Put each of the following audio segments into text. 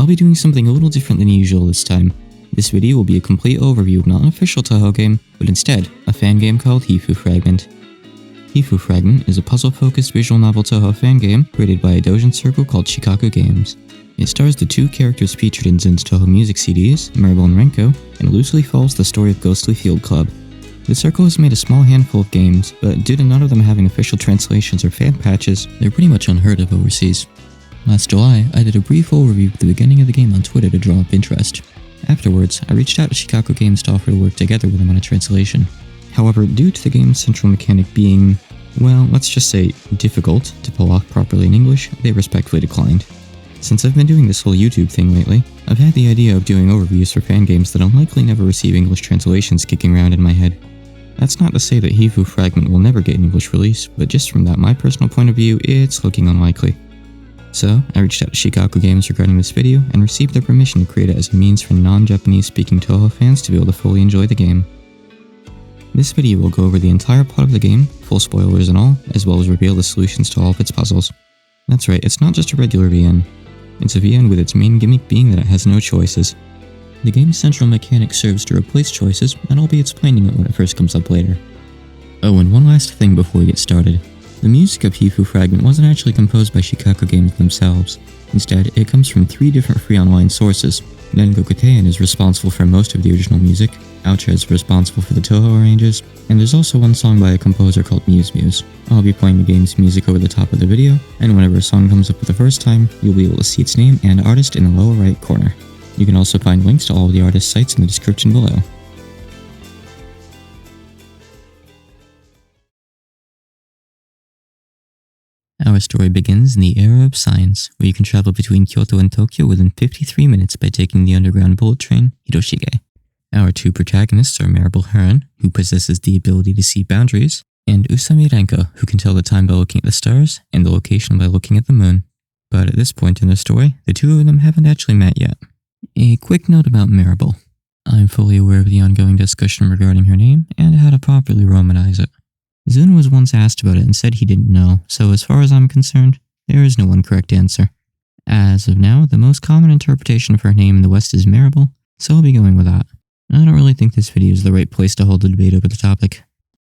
I'll be doing something a little different than usual this time. This video will be a complete overview of not an official Touhou game, but instead, a fan game called Hifuu Fragment. Hifuu Fragment is a puzzle-focused visual novel Touhou fan game created by a doujin circle called Shikaku Games. It stars the two characters featured in Zen's Touhou music CDs, Marble and Renko, and loosely follows the story of Ghostly Field Club. The circle has made a small handful of games, but due to none of them having official translations or fan patches, they're pretty much unheard of overseas. Last July, I did a brief overview of the beginning of the game on Twitter to draw up interest. Afterwards, I reached out to Shikaku Games to offer to work together with them on a translation. However, due to the game's central mechanic being, well, let's just say, difficult to pull off properly in English, they respectfully declined. Since I've been doing this whole YouTube thing lately, I've had the idea of doing overviews for fan games that I'll likely never receive English translations kicking around in my head. That's not to say that Hifuu Fragment will never get an English release, but just from my personal point of view, it's looking unlikely. So, I reached out to Shikaku Games regarding this video and received their permission to create it as a means for non-Japanese speaking Touhou fans to be able to fully enjoy the game. This video will go over the entire plot of the game, full spoilers and all, as well as reveal the solutions to all of its puzzles. That's right, it's not just a regular VN. It's a VN with its main gimmick being that it has no choices. The game's central mechanic serves to replace choices, and I'll be explaining it when it first comes up later. Oh, and one last thing before we get started. The music of Hifuu Fragment wasn't actually composed by Shikaku Games themselves. Instead, it comes from 3 different free online sources. Renko is responsible for most of the original music, Oucha is responsible for the Touhou arranges, and there's also one song by a composer called Muse. I'll be playing the game's music over the top of the video, and whenever a song comes up for the first time, you'll be able to see its name and artist in the lower right corner. You can also find links to all of the artists' sites in the description below. Our story begins in the era of science, where you can travel between Kyoto and Tokyo within 53 minutes by taking the underground bullet train, Hiroshige. Our 2 protagonists are Marble Heron, who possesses the ability to see boundaries, and Usami Renko, who can tell the time by looking at the stars, and the location by looking at the moon. But at this point in the story, the 2 of them haven't actually met yet. A quick note about Marble. I'm fully aware of the ongoing discussion regarding her name, and how to properly romanize it. Zun was once asked about it and said he didn't know, so as far as I'm concerned, there is no one correct answer. As of now, the most common interpretation of her name in the West is Marble, so I'll be going with that. I don't really think this video is the right place to hold a debate over the topic.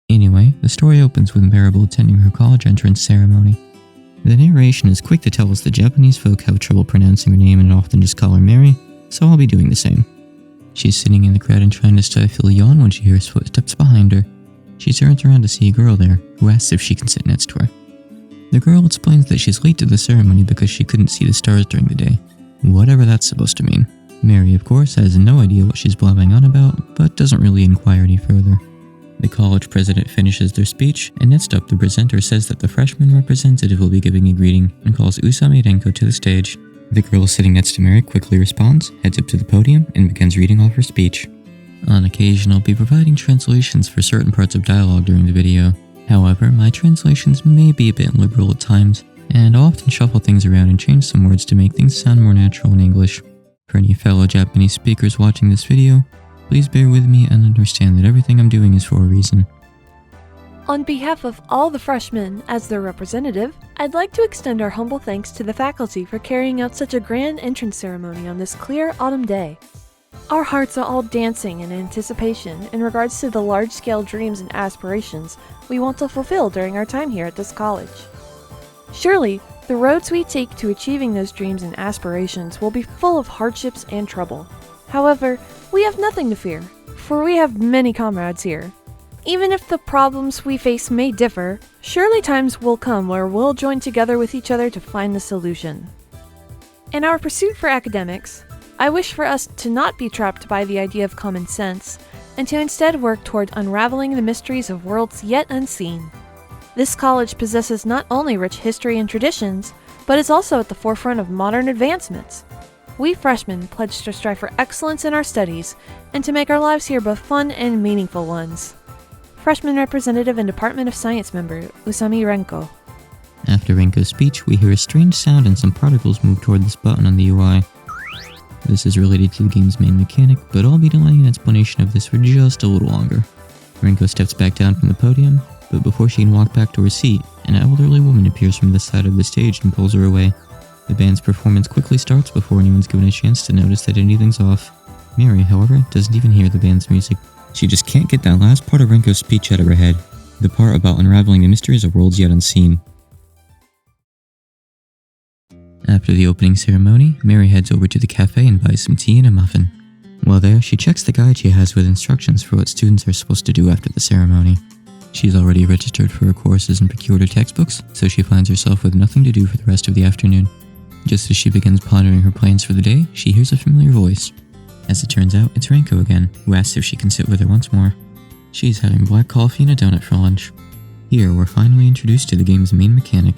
Anyway, the story opens with Marble attending her college entrance ceremony. The narration is quick to tell us that Japanese folk have trouble pronouncing her name and often just call her Mary, so I'll be doing the same. She's sitting in the crowd and trying to stifle a yawn when she hears footsteps behind her. She turns around to see a girl there, who asks if she can sit next to her. The girl explains that she's late to the ceremony because she couldn't see the stars during the day, whatever that's supposed to mean. Mary, of course, has no idea what she's blabbing on about, but doesn't really inquire any further. The college president finishes their speech, and next up the presenter says that the freshman representative will be giving a greeting and calls Usami Renko to the stage. The girl sitting next to Mary quickly responds, heads up to the podium, and begins reading off her speech. On occasion, I'll be providing translations for certain parts of dialogue during the video. However, my translations may be a bit liberal at times, and I'll often shuffle things around and change some words to make things sound more natural in English. For any fellow Japanese speakers watching this video, please bear with me and understand that everything I'm doing is for a reason. On behalf of all the freshmen, as their representative, I'd like to extend our humble thanks to the faculty for carrying out such a grand entrance ceremony on this clear autumn day. Our hearts are all dancing in anticipation in regards to the large-scale dreams and aspirations we want to fulfill during our time here at this college. Surely, the roads we take to achieving those dreams and aspirations will be full of hardships and trouble. However, we have nothing to fear, for we have many comrades here. Even if the problems we face may differ, surely times will come where we'll join together with each other to find the solution. In our pursuit for academics, I wish for us to not be trapped by the idea of common sense, and to instead work toward unraveling the mysteries of worlds yet unseen. This college possesses not only rich history and traditions, but is also at the forefront of modern advancements. We freshmen pledge to strive for excellence in our studies, and to make our lives here both fun and meaningful ones. Freshman Representative and Department of Science member, Usami Renko. After Renko's speech, we hear a strange sound and some particles move toward this button on the UI. This is related to the game's main mechanic, but I'll be delaying an explanation of this for just a little longer. Renko steps back down from the podium, but before she can walk back to her seat, an elderly woman appears from the side of the stage and pulls her away. The band's performance quickly starts before anyone's given a chance to notice that anything's off. Mary, however, doesn't even hear the band's music. She just can't get that last part of Renko's speech out of her head, the part about unraveling the mysteries of worlds yet unseen. After the opening ceremony, Mary heads over to the cafe and buys some tea and a muffin. While there, she checks the guide she has with instructions for what students are supposed to do after the ceremony. She's already registered for her courses and procured her textbooks, so she finds herself with nothing to do for the rest of the afternoon. Just as she begins pondering her plans for the day, she hears a familiar voice. As it turns out, it's Renko again, who asks if she can sit with her once more. She's having black coffee and a donut for lunch. Here, we're finally introduced to the game's main mechanic.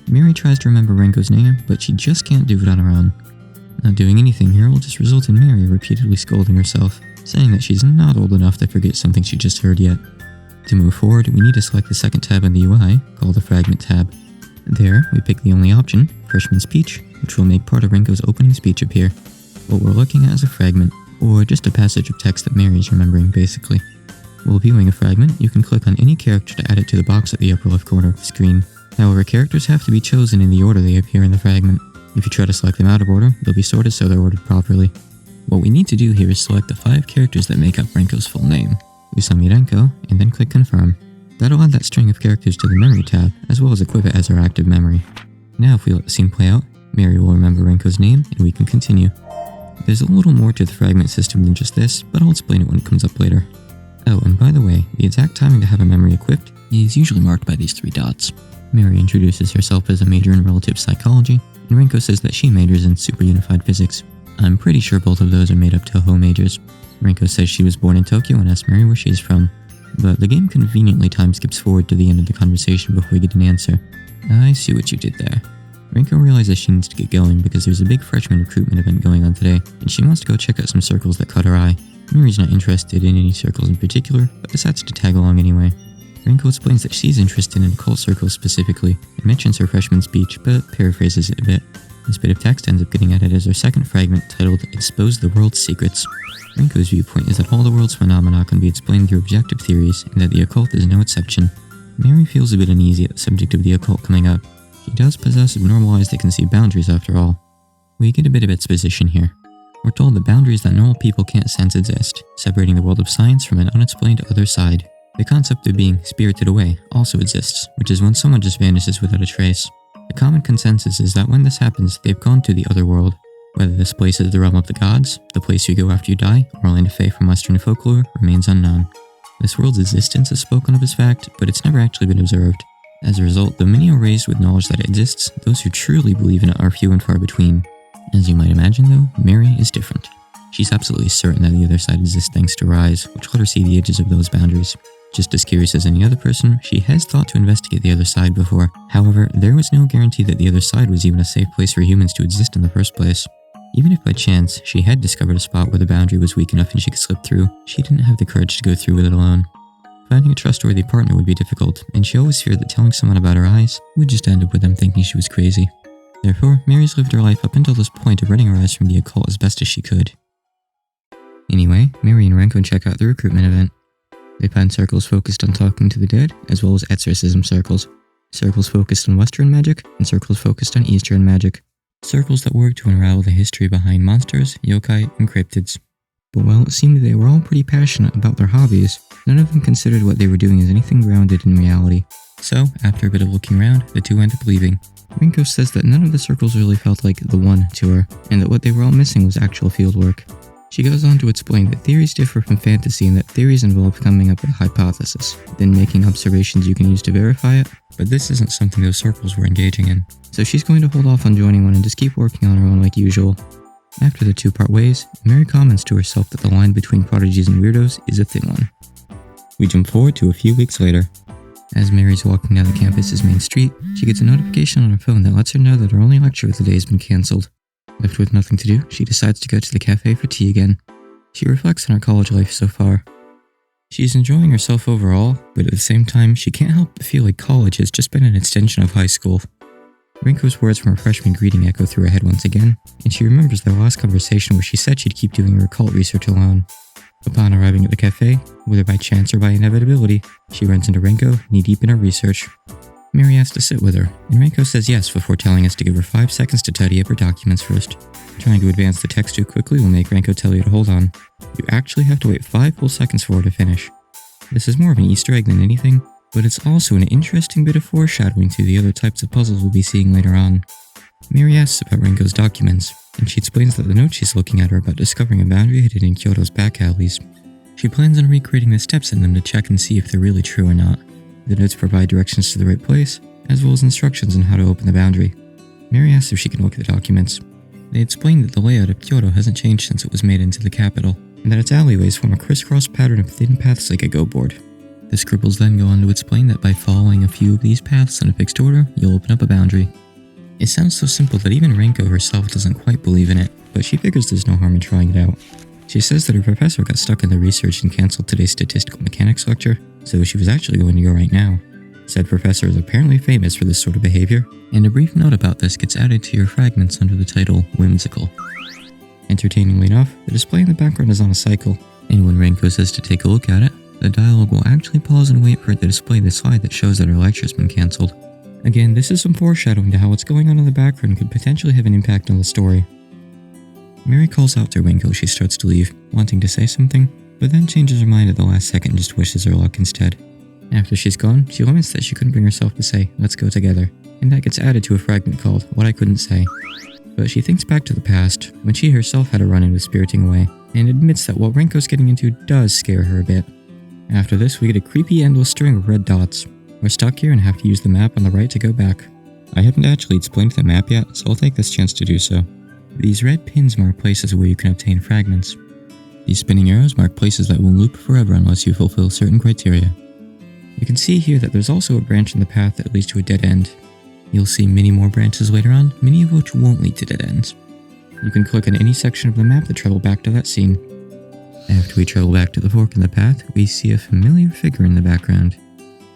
Mary tries to remember Renko's name, but she just can't do it on her own. Not doing anything here will just result in Mary repeatedly scolding herself, saying that she's not old enough to forget something she just heard yet. To move forward, we need to select the second tab in the UI, called the Fragment tab. There, we pick the only option, Freshman Speech, which will make part of Renko's opening speech appear. What we're looking at is a fragment, or just a passage of text that Mary is remembering, basically. While viewing a fragment, you can click on any character to add it to the box at the upper left corner of the screen. However, characters have to be chosen in the order they appear in the fragment. If you try to select them out of order, they'll be sorted so they're ordered properly. What we need to do here is select the 5 characters that make up Renko's full name. Usami Renko, and then click Confirm. That'll add that string of characters to the Memory tab, as well as equip it as our active memory. Now if we let the scene play out, Mary will remember Renko's name, and we can continue. There's a little more to the fragment system than just this, but I'll explain it when it comes up later. Oh, and by the way, the exact timing to have a memory equipped is usually marked by these 3 dots. Mary introduces herself as a major in relative psychology, and Renko says that she majors in super unified physics. I'm pretty sure both of those are made up Touhou majors. Renko says she was born in Tokyo and asks Mary where she is from, but the game conveniently time skips forward to the end of the conversation before we get an answer. I see what you did there. Renko realizes she needs to get going because there's a big freshman recruitment event going on today, and she wants to go check out some circles that caught her eye. Mary's not interested in any circles in particular, but decides to tag along anyway. Renko explains that she's interested in occult circles specifically, and mentions her freshman speech, but paraphrases it a bit. This bit of text ends up getting added as our second fragment, titled Expose the World's Secrets. Renko's viewpoint is that all the world's phenomena can be explained through objective theories, and that the occult is no exception. Mary feels a bit uneasy at the subject of the occult coming up. She does possess abnormal eyes that can see boundaries after all. We get a bit of exposition here. We're told that boundaries that normal people can't sense exist, separating the world of science from an unexplained other side. The concept of being spirited away also exists, which is when someone just vanishes without a trace. The common consensus is that when this happens, they've gone to the other world. Whether this place is the realm of the gods, the place you go after you die, or a land of fae from Western folklore remains unknown. This world's existence is spoken of as fact, but it's never actually been observed. As a result, though many are raised with knowledge that it exists, those who truly believe in it are few and far between. As you might imagine though, Mary is different. She's absolutely certain that the other side exists thanks to her eyes, which let her see the edges of those boundaries. Just as curious as any other person, she has thought to investigate the other side before. However, there was no guarantee that the other side was even a safe place for humans to exist in the first place. Even if by chance she had discovered a spot where the boundary was weak enough and she could slip through, she didn't have the courage to go through with it alone. Finding a trustworthy partner would be difficult, and she always feared that telling someone about her eyes would just end up with them thinking she was crazy. Therefore, Mary's lived her life up until this point of running her eyes from the occult as best as she could. Anyway, Mary and Renko check out the recruitment event. They find circles focused on talking to the dead, as well as exorcism circles. Circles focused on Western magic, and circles focused on Eastern magic. Circles that work to unravel the history behind monsters, yokai, and cryptids. But while it seemed they were all pretty passionate about their hobbies, none of them considered what they were doing as anything grounded in reality. So, after a bit of looking around, the two end up leaving. Renko says that none of the circles really felt like the one to her, and that what they were all missing was actual fieldwork. She goes on to explain that theories differ from fantasy and that theories involve coming up with a hypothesis, then making observations you can use to verify it, but this isn't something those circles were engaging in. So she's going to hold off on joining one and just keep working on her own like usual. After the two part ways, Mary comments to herself that the line between prodigies and weirdos is a thin one. We jump forward to a few weeks later. As Mary's walking down the campus's main street, she gets a notification on her phone that lets her know that her only lecture of the day has been cancelled. Left with nothing to do, she decides to go to the cafe for tea again. She reflects on her college life so far. She's enjoying herself overall, but at the same time, she can't help but feel like college has just been an extension of high school. Renko's words from her freshman greeting echo through her head once again, and she remembers their last conversation where she said she'd keep doing her occult research alone. Upon arriving at the cafe, whether by chance or by inevitability, she runs into Renko, knee-deep in her research. Mary asks to sit with her, and Renko says yes before telling us to give her 5 seconds to tidy up her documents first. Trying to advance the text too quickly will make Renko tell you to hold on. You actually have to wait 5 full seconds for her to finish. This is more of an Easter egg than anything, but it's also an interesting bit of foreshadowing to the other types of puzzles we'll be seeing later on. Mary asks about Renko's documents, and she explains that the notes she's looking at are about discovering a boundary hidden in Kyoto's back alleys. She plans on recreating the steps in them to check and see if they're really true or not. The notes provide directions to the right place, as well as instructions on how to open the boundary. Mary asks if she can look at the documents. They explain that the layout of Kyoto hasn't changed since it was made into the capital, and that its alleyways form a crisscross pattern of thin paths like a go board. The scribbles then go on to explain that by following a few of these paths in a fixed order, you'll open up a boundary. It sounds so simple that even Renko herself doesn't quite believe in it, but she figures there's no harm in trying it out. She says that her professor got stuck in the research and cancelled today's statistical mechanics lecture, so she was actually going to go right now. Said professor is apparently famous for this sort of behavior, and a brief note about this gets added to your fragments under the title Whimsical. Entertainingly enough, the display in the background is on a cycle, and when Renko says to take a look at it, the dialogue will actually pause and wait for it to display the slide that shows that her lecture's been cancelled. Again, this is some foreshadowing to how what's going on in the background could potentially have an impact on the story. Mary calls out to Renko as she starts to leave, wanting to say something, but then changes her mind at the last second and just wishes her luck instead. After she's gone, she laments that she couldn't bring herself to say, "Let's go together," and that gets added to a fragment called What I Couldn't Say. But she thinks back to the past, when she herself had a run-in with Spiriting Away, and admits that what Renko's getting into does scare her a bit. After this, we get a creepy endless string of red dots. We're stuck here and have to use the map on the right to go back. I haven't actually explained the map yet, so I'll take this chance to do so. These red pins mark places where you can obtain fragments. These spinning arrows mark places that will loop forever unless you fulfill certain criteria. You can see here that there's also a branch in the path that leads to a dead end. You'll see many more branches later on, many of which won't lead to dead ends. You can click on any section of the map to travel back to that scene. After we travel back to the fork in the path, we see a familiar figure in the background.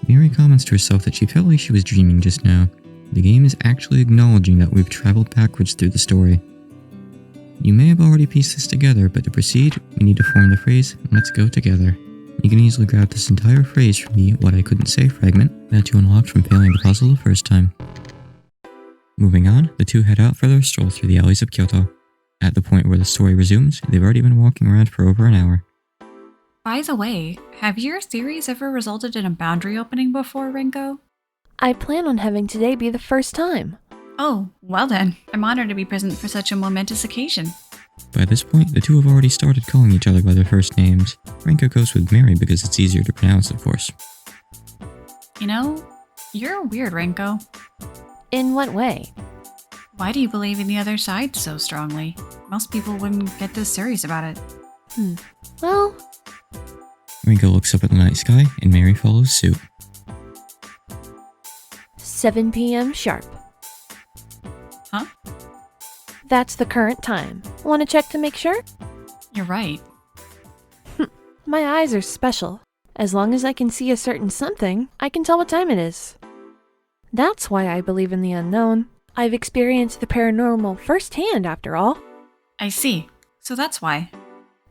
Mary comments to herself that she felt like she was dreaming just now. The game is actually acknowledging that we've traveled backwards through the story. You may have already pieced this together, but to proceed, we need to form the phrase, "Let's go together." You can easily grab this entire phrase from the What I Couldn't Say fragment that you unlocked from failing the puzzle the first time. Moving on, the two head out for their stroll through the alleys of Kyoto. At the point where the story resumes, they've already been walking around for over an hour. By the way, have your theories ever resulted in a boundary opening before, Renko? I plan on having today be the first time. Oh, well then. I'm honored to be present for such a momentous occasion. By this point, the two have already started calling each other by their first names. Renko goes with Mary because it's easier to pronounce, of course. You know, you're weird, Renko. In what way? Why do you believe in the other side so strongly? Most people wouldn't get this serious about it. Well... Renko looks up at the night sky, and Mary follows suit. 7 p.m. sharp. Huh? That's the current time. Want to check to make sure? You're right. My eyes are special. As long as I can see a certain something, I can tell what time it is. That's why I believe in the unknown. I've experienced the paranormal firsthand, after all. I see. So that's why.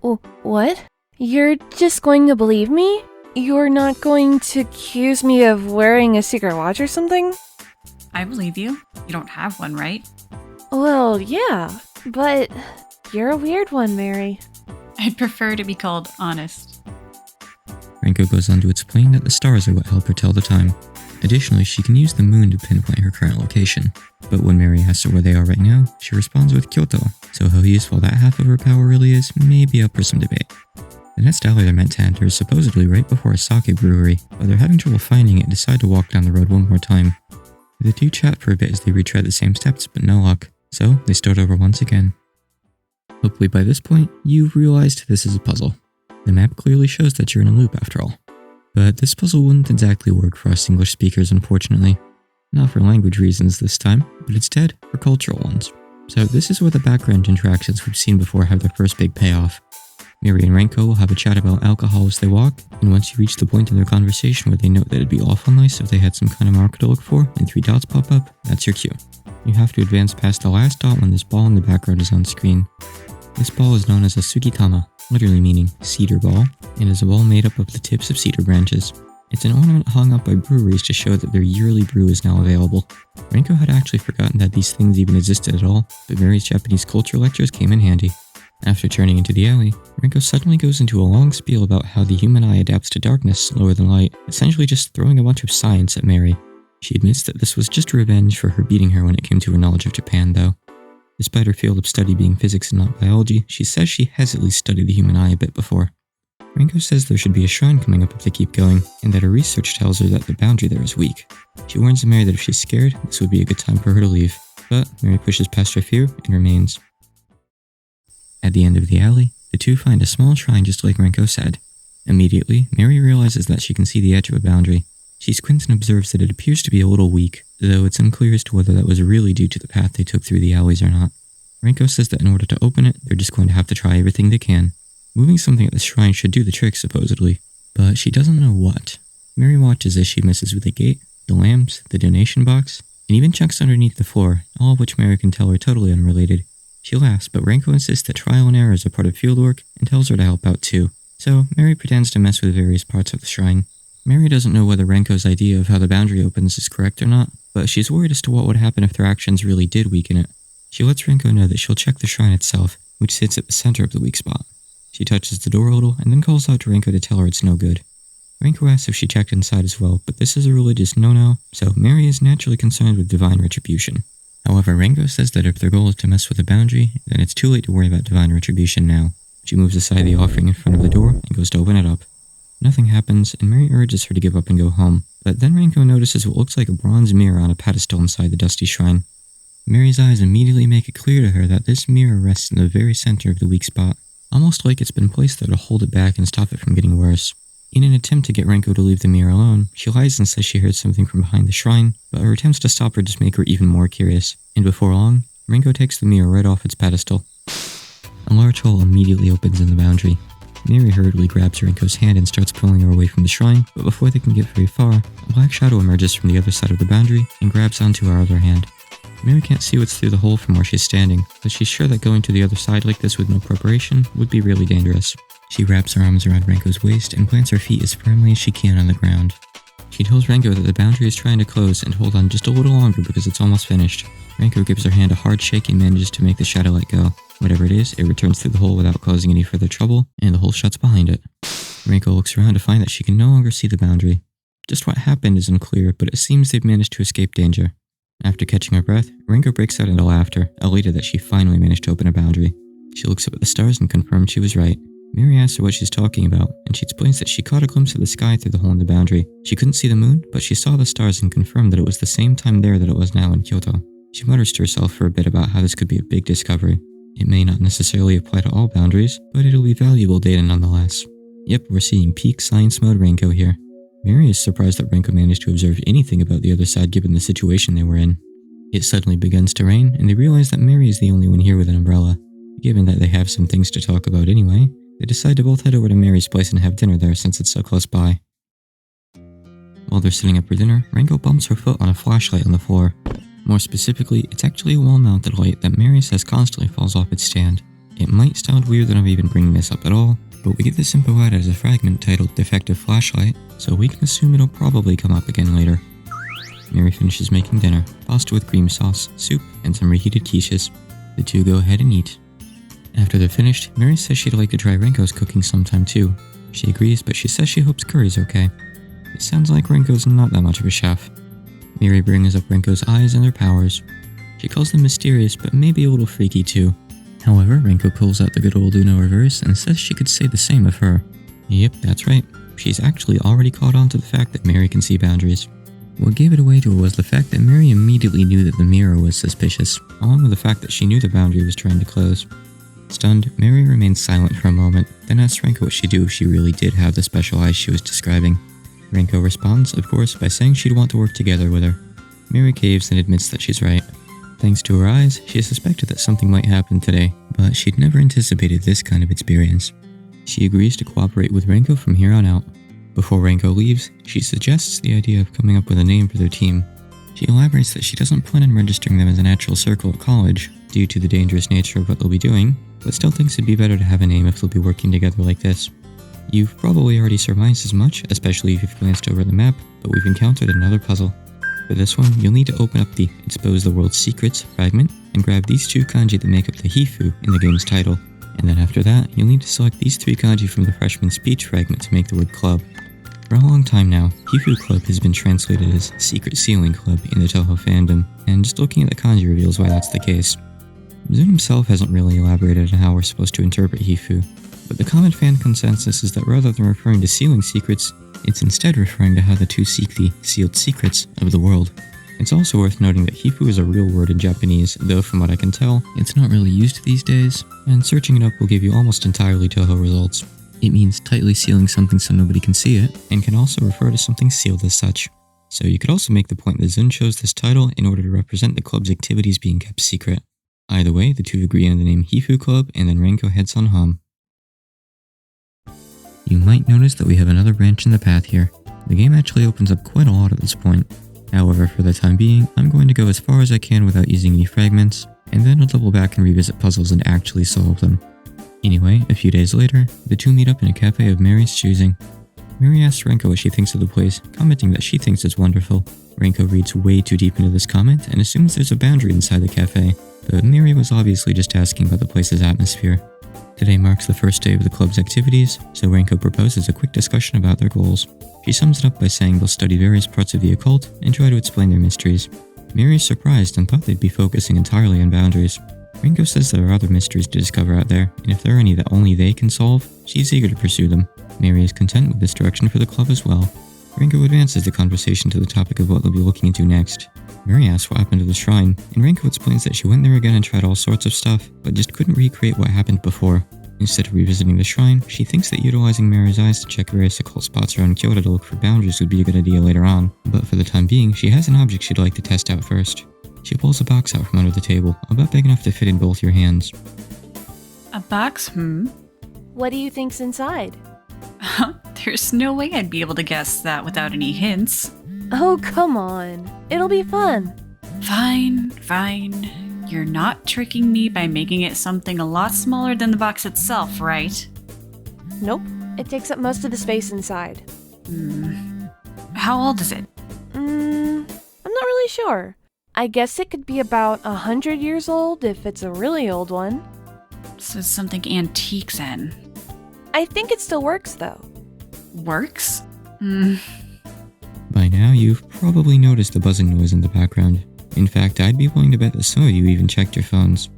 What? You're just going to believe me? You're not going to accuse me of wearing a secret watch or something? I believe you. You don't have one, right? Well, yeah, but you're a weird one, Mary. I'd prefer to be called honest. Renko goes on to explain that the stars are what help her tell the time. Additionally, she can use the moon to pinpoint her current location. But when Mary asks her where they are right now, she responds with Kyoto, so how useful that half of her power really is may be up for some debate. The next alley they're meant to enter is supposedly right before a sake brewery, but they're having trouble finding it and decide to walk down the road one more time. The two chat for a bit as they retread the same steps, but no luck, so they start over once again. Hopefully by this point, you've realized this is a puzzle. The map clearly shows that you're in a loop after all. But this puzzle wouldn't exactly work for us English speakers, unfortunately. Not for language reasons this time, but instead for cultural ones. So this is where the background interactions we've seen before have their first big payoff. Miri and Renko will have a chat about alcohol as they walk, and once you reach the point in their conversation where they note that it'd be awful nice if they had some kind of marker to look for, and 3 dots pop up, that's your cue. You have to advance past the last dot when this ball in the background is on screen. This ball is known as a sugitama, literally meaning cedar ball, and is a ball made up of the tips of cedar branches. It's an ornament hung up by breweries to show that their yearly brew is now available. Renko had actually forgotten that these things even existed at all, but Mary's Japanese culture lectures came in handy. After turning into the alley, Renko suddenly goes into a long spiel about how the human eye adapts to darkness slower than light, essentially just throwing a bunch of science at Mary. She admits that this was just revenge for her beating her when it came to her knowledge of Japan, though. Despite her field of study being physics and not biology, she says she has at least studied the human eye a bit before. Renko says there should be a shrine coming up if they keep going, and that her research tells her that the boundary there is weak. She warns Mary that if she's scared, this would be a good time for her to leave, but Mary pushes past her fear and remains. At the end of the alley, the two find a small shrine just like Renko said. Immediately, Mary realizes that she can see the edge of a boundary. She squints and observes that it appears to be a little weak, though it's unclear as to whether that was really due to the path they took through the alleys or not. Renko says that in order to open it, they're just going to have to try everything they can. Moving something at the shrine should do the trick, supposedly, but she doesn't know what. Mary watches as she messes with the gate, the lamps, the donation box, and even checks underneath the floor, all of which Mary can tell are totally unrelated. She laughs, but Renko insists that trial and error is a part of fieldwork and tells her to help out too, so Mary pretends to mess with various parts of the shrine. Mary doesn't know whether Renko's idea of how the boundary opens is correct or not, but she's worried as to what would happen if their actions really did weaken it. She lets Renko know that she'll check the shrine itself, which sits at the center of the weak spot. She touches the door a little and then calls out to Renko to tell her it's no good. Renko asks if she checked inside as well, but this is a religious no-no, so Mary is naturally concerned with divine retribution. However, Renko says that if their goal is to mess with a boundary, then it's too late to worry about divine retribution now. She moves aside the offering in front of the door and goes to open it up. Nothing happens, and Mary urges her to give up and go home, but then Renko notices what looks like a bronze mirror on a pedestal inside the dusty shrine. Mary's eyes immediately make it clear to her that this mirror rests in the very center of the weak spot, almost like it's been placed there to hold it back and stop it from getting worse. In an attempt to get Renko to leave the mirror alone, she lies and says she heard something from behind the shrine, but her attempts to stop her just make her even more curious, and before long, Renko takes the mirror right off its pedestal. A large hole immediately opens in the boundary. Mary hurriedly grabs Renko's hand and starts pulling her away from the shrine, but before they can get very far, a black shadow emerges from the other side of the boundary and grabs onto her other hand. Mary can't see what's through the hole from where she's standing, but she's sure that going to the other side like this with no preparation would be really dangerous. She wraps her arms around Renko's waist and plants her feet as firmly as she can on the ground. She tells Renko that the boundary is trying to close and hold on just a little longer because it's almost finished. Renko gives her hand a hard shake and manages to make the shadow let go. Whatever it is, it returns through the hole without causing any further trouble, and the hole shuts behind it. Renko looks around to find that she can no longer see the boundary. Just what happened is unclear, but it seems they've managed to escape danger. After catching her breath, Renko breaks out into laughter, elated that she finally managed to open a boundary. She looks up at the stars and confirms she was right. Mary asks her what she's talking about, and she explains that she caught a glimpse of the sky through the hole in the boundary. She couldn't see the moon, but she saw the stars and confirmed that it was the same time there that it was now in Kyoto. She mutters to herself for a bit about how this could be a big discovery. It may not necessarily apply to all boundaries, but it'll be valuable data nonetheless. Yep, we're seeing peak science mode Renko here. Mary is surprised that Renko managed to observe anything about the other side given the situation they were in. It suddenly begins to rain, and they realize that Mary is the only one here with an umbrella. Given that they have some things to talk about anyway, they decide to both head over to Mary's place and have dinner there since it's so close by. While they're sitting up for dinner, Renko bumps her foot on a flashlight on the floor. More specifically, it's actually a wall-mounted light that Mary says constantly falls off its stand. It might sound weird that I'm even bringing this up at all, but we get this info out as a fragment titled Defective Flashlight, so we can assume it'll probably come up again later. Mary finishes making dinner, pasta with cream sauce, soup, and some reheated quiches. The two go ahead and eat. After they're finished, Mary says she'd like to try Renko's cooking sometime too. She agrees, but she says she hopes curry's okay. It sounds like Renko's not that much of a chef. Mary brings up Renko's eyes and their powers. She calls them mysterious, but maybe a little freaky too. However, Renko pulls out the good old Uno reverse and says she could say the same of her. Yep, that's right. She's actually already caught on to the fact that Mary can see boundaries. What gave it away to her was the fact that Mary immediately knew that the mirror was suspicious, along with the fact that she knew the boundary was trying to close. Stunned, Mary remains silent for a moment, then asks Renko what she'd do if she really did have the special eyes she was describing. Renko responds, of course, by saying she'd want to work together with her. Mary caves and admits that she's right. Thanks to her eyes, she suspected that something might happen today, but she'd never anticipated this kind of experience. She agrees to cooperate with Renko from here on out. Before Renko leaves, she suggests the idea of coming up with a name for their team. She elaborates that she doesn't plan on registering them as a natural circle at college, due to the dangerous nature of what they'll be doing, but still thinks it'd be better to have a name if they'll be working together like this. You've probably already surmised as much, especially if you've glanced over the map, but we've encountered another puzzle. For this one, you'll need to open up the Expose the World's Secrets fragment and grab these 2 kanji that make up the Hifuu in the game's title. And then after that, you'll need to select these 3 kanji from the freshman speech fragment to make the word club. For a long time now, Hifuu Club has been translated as Secret Ceiling Club in the Touhou fandom, and just looking at the kanji reveals why that's the case. Zun himself hasn't really elaborated on how we're supposed to interpret Hifuu, but the common fan consensus is that rather than referring to ceiling secrets, it's instead referring to how the 2 seek the sealed secrets of the world. It's also worth noting that Hifuu is a real word in Japanese, though from what I can tell, it's not really used these days, and searching it up will give you almost entirely Touhou results. It means tightly sealing something so nobody can see it, and can also refer to something sealed as such. So you could also make the point that Zun chose this title in order to represent the club's activities being kept secret. Either way, the 2 agree on the name Hifuu Club, and then Renko heads on home. You might notice that we have another branch in the path here. The game actually opens up quite a lot at this point. However, for the time being, I'm going to go as far as I can without using any fragments, and then I'll double back and revisit puzzles and actually solve them. Anyway, a few days later, the 2 meet up in a cafe of Mary's choosing. Mary asks Renko what she thinks of the place, commenting that she thinks it's wonderful. Renko reads way too deep into this comment and assumes there's a boundary inside the cafe, but Mary was obviously just asking about the place's atmosphere. Today marks the first day of the club's activities, so Renko proposes a quick discussion about their goals. She sums it up by saying they'll study various parts of the occult and try to explain their mysteries. Mary's surprised and thought they'd be focusing entirely on boundaries. Renko says there are other mysteries to discover out there, and if there are any that only they can solve, she's eager to pursue them. Mary is content with this direction for the club as well. Renko advances the conversation to the topic of what they'll be looking into next. Mary asks what happened to the shrine, and Renko explains that she went there again and tried all sorts of stuff, but just couldn't recreate what happened before. Instead of revisiting the shrine, she thinks that utilizing Mary's eyes to check various occult spots around Kyoto to look for boundaries would be a good idea later on, but for the time being, she has an object she'd like to test out first. She pulls a box out from under the table, about big enough to fit in both your hands. A box? What do you think's inside? There's no way I'd be able to guess that without any hints. Oh, come on. It'll be fun. Fine. You're not tricking me by making it something a lot smaller than the box itself, right? Nope. It takes up most of the space inside. How old is it? I'm not really sure. I guess it could be about 100 years old if it's a really old one. So it's something antique then. I think it still works though. Works? By now, you've probably noticed the buzzing noise in the background. In fact, I'd be willing to bet that some of you even checked your phones.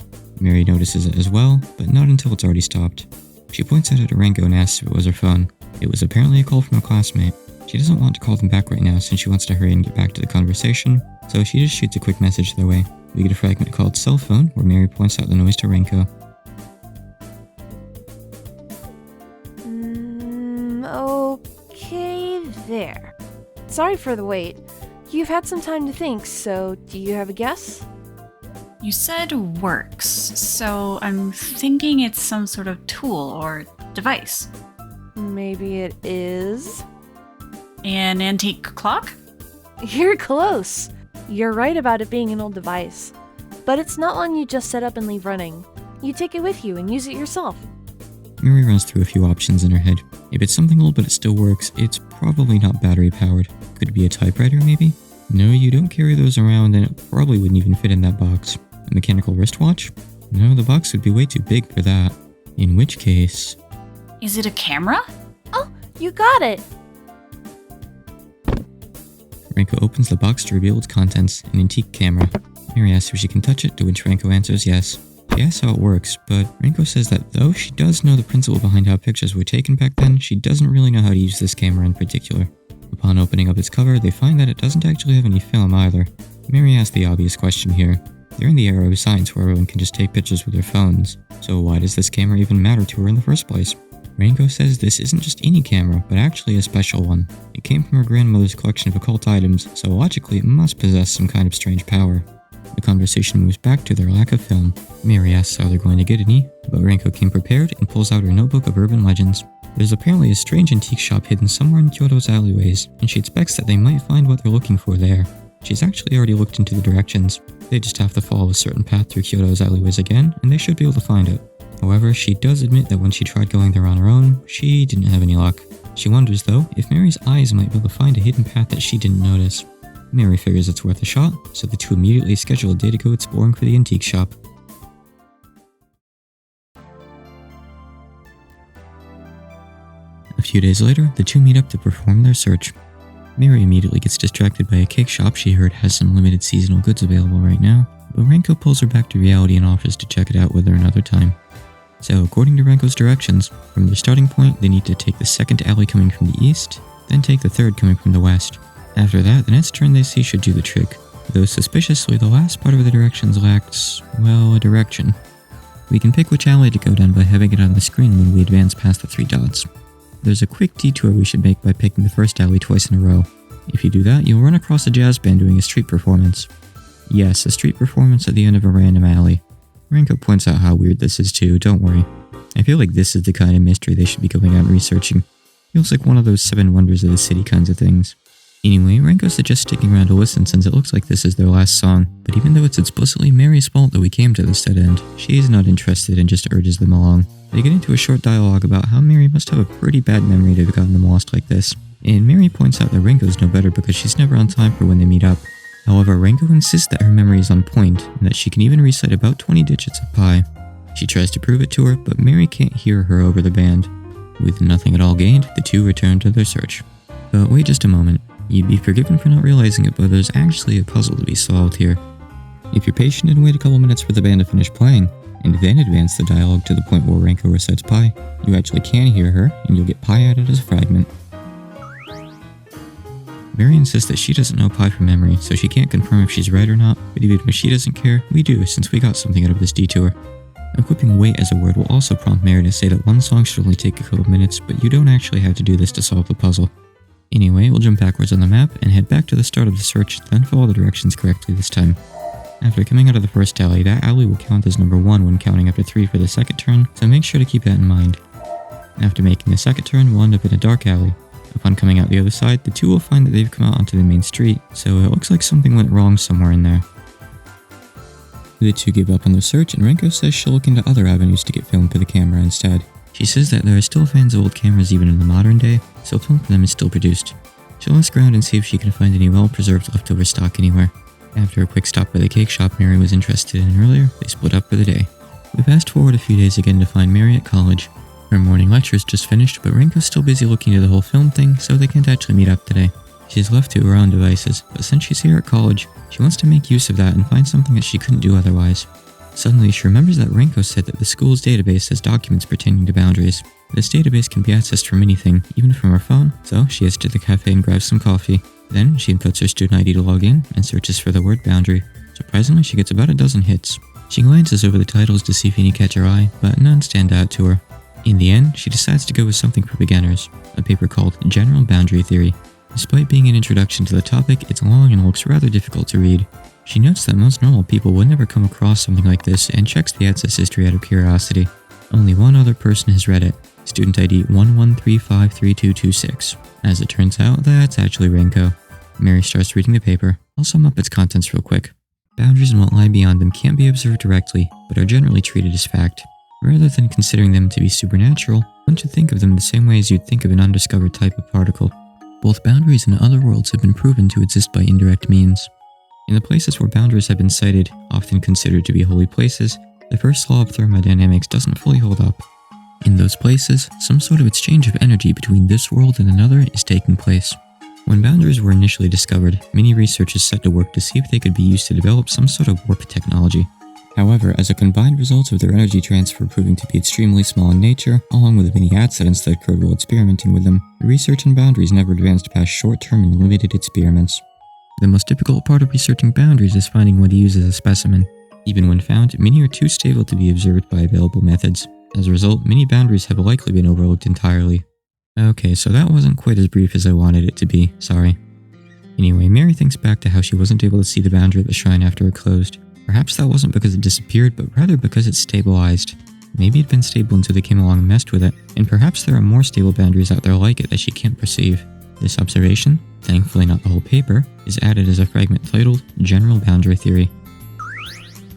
Mary notices it as well, but not until it's already stopped. She points at it to Renko and asks if it was her phone. It was apparently a call from a classmate. She doesn't want to call them back right now since she wants to hurry and get back to the conversation, so she just shoots a quick message their way. We get a fragment called Cell Phone, where Mary points out the noise to Renko. Okay, there. Sorry for the wait. You've had some time to think, so do you have a guess? You said works, so I'm thinking it's some sort of tool or device. Maybe it is. An antique clock? You're close. You're right about it being an old device. But it's not one you just set up and leave running. You take it with you and use it yourself. Mary runs through a few options in her head. If it's something old but it still works, it's probably not battery powered. Could it be a typewriter maybe? No, you don't carry those around and it probably wouldn't even fit in that box. A mechanical wristwatch? No, the box would be way too big for that. In which case... Is it a camera? Oh, you got it! Renko opens the box to reveal its contents, an antique camera. Mary asks if she can touch it, to which Renko answers yes. She asks how it works, but Renko says that though she does know the principle behind how pictures were taken back then, she doesn't really know how to use this camera in particular. Upon opening up its cover, they find that it doesn't actually have any film either. Mary asks the obvious question here. They're in the era of science where everyone can just take pictures with their phones, so why does this camera even matter to her in the first place? Renko says this isn't just any camera, but actually a special one. It came from her grandmother's collection of occult items, so logically it must possess some kind of strange power. The conversation moves back to their lack of film. Mary asks how they're going to get any, but Renko came prepared and pulls out her notebook of urban legends. There's apparently a strange antique shop hidden somewhere in Kyoto's alleyways, and she expects that they might find what they're looking for there. She's actually already looked into the directions. They just have to follow a certain path through Kyoto's alleyways again, and they should be able to find it. However, she does admit that when she tried going there on her own, she didn't have any luck. She wonders, though, if Mary's eyes might be able to find a hidden path that she didn't notice. Mary figures it's worth a shot, so the two immediately schedule a day to go exploring for the antique shop. A few days later, the two meet up to perform their search. Mary immediately gets distracted by a cake shop she heard has some limited seasonal goods available right now, but Renko pulls her back to reality and offers to check it out with her another time. So, according to Renko's directions, from their starting point, they need to take the second alley coming from the east, then take the third coming from the west. After that, the next turn they see should do the trick, though suspiciously the last part of the directions lacks, well, a direction. We can pick which alley to go down by having it on the screen when we advance past the 3 dots. There's a quick detour we should make by picking the first alley twice in a row. If you do that, you'll run across a jazz band doing a street performance. Yes, a street performance at the end of a random alley. Renko points out how weird this is too, don't worry. I feel like this is the kind of mystery they should be going out and researching. Feels like one of those 7 wonders of the city kinds of things. Anyway, Renko suggests sticking around to listen since it looks like this is their last song, but even though it's explicitly Mary's fault that we came to this dead end, she is not interested and just urges them along. They get into a short dialogue about how Mary must have a pretty bad memory to have gotten them lost like this, and Mary points out that Renko's no better because she's never on time for when they meet up. However, Renko insists that her memory is on point, and that she can even recite about 20 digits of pi. She tries to prove it to her, but Mary can't hear her over the band. With nothing at all gained, the two return to their search. But wait just a moment. You'd be forgiven for not realizing it, but there's actually a puzzle to be solved here. If you're patient and wait a couple minutes for the band to finish playing, and then advance the dialogue to the point where Renko recites pi, you actually can hear her, and you'll get pi added as a fragment. Mary insists that she doesn't know pi from memory, so she can't confirm if she's right or not, but even if she doesn't care, we do, since we got something out of this detour. Equipping wait as a word will also prompt Mary to say that one song should only take a couple minutes, but you don't actually have to do this to solve the puzzle. Anyway, we'll jump backwards on the map and head back to the start of the search, then follow the directions correctly this time. After coming out of the first alley, that alley will count as number 1 when counting up to 3 for the second turn, so make sure to keep that in mind. After making the second turn, we'll end up in a dark alley. Upon coming out the other side, the two will find that they've come out onto the main street, so it looks like something went wrong somewhere in there. The two give up on their search, and Renko says she'll look into other avenues to get film for the camera instead. She says that there are still fans of old cameras even in the modern day, so film for them is still produced. She'll ask around and see if she can find any well-preserved leftover stock anywhere. After a quick stop by the cake shop Mary was interested in earlier, they split up for the day. We fast forward a few days again to find Mary at college. Her morning lecture's just finished, but Renko's still busy looking into the whole film thing, so they can't actually meet up today. She's left to her own devices, but since she's here at college, she wants to make use of that and find something that she couldn't do otherwise. Suddenly, she remembers that Renko said that the school's database has documents pertaining to boundaries. This database can be accessed from anything, even from her phone, so she heads to the cafe and grabs some coffee. Then, she inputs her student ID to log in and searches for the word boundary. Surprisingly, she gets about a dozen hits. She glances over the titles to see if any catch her eye, but none stand out to her. In the end, she decides to go with something for beginners, a paper called General Boundary Theory. Despite being an introduction to the topic, it's long and looks rather difficult to read. She notes that most normal people would never come across something like this and checks the access history out of curiosity. Only one other person has read it, student ID 11353226. As it turns out, that's actually Renko. Mary starts reading the paper. I'll sum up its contents real quick. Boundaries and what lie beyond them can't be observed directly, but are generally treated as fact. Rather than considering them to be supernatural, one should think of them the same way as you'd think of an undiscovered type of particle. Both boundaries and other worlds have been proven to exist by indirect means. In the places where boundaries have been cited, often considered to be holy places, the first law of thermodynamics doesn't fully hold up. In those places, some sort of exchange of energy between this world and another is taking place. When boundaries were initially discovered, many researchers set to work to see if they could be used to develop some sort of warp technology. However, as a combined result of their energy transfer proving to be extremely small in nature, along with many accidents that occurred while experimenting with them, the research on boundaries never advanced past short-term and limited experiments. The most difficult part of researching boundaries is finding what to use as a specimen. Even when found, many are too stable to be observed by available methods. As a result, many boundaries have likely been overlooked entirely. Okay, so that wasn't quite as brief as I wanted it to be, sorry. Anyway, Mary thinks back to how she wasn't able to see the boundary at the shrine after it closed. Perhaps that wasn't because it disappeared, but rather because it stabilized. Maybe it'd been stable until they came along and messed with it, and perhaps there are more stable boundaries out there like it that she can't perceive. This observation, thankfully not the whole paper, is added as a fragment titled General Boundary Theory.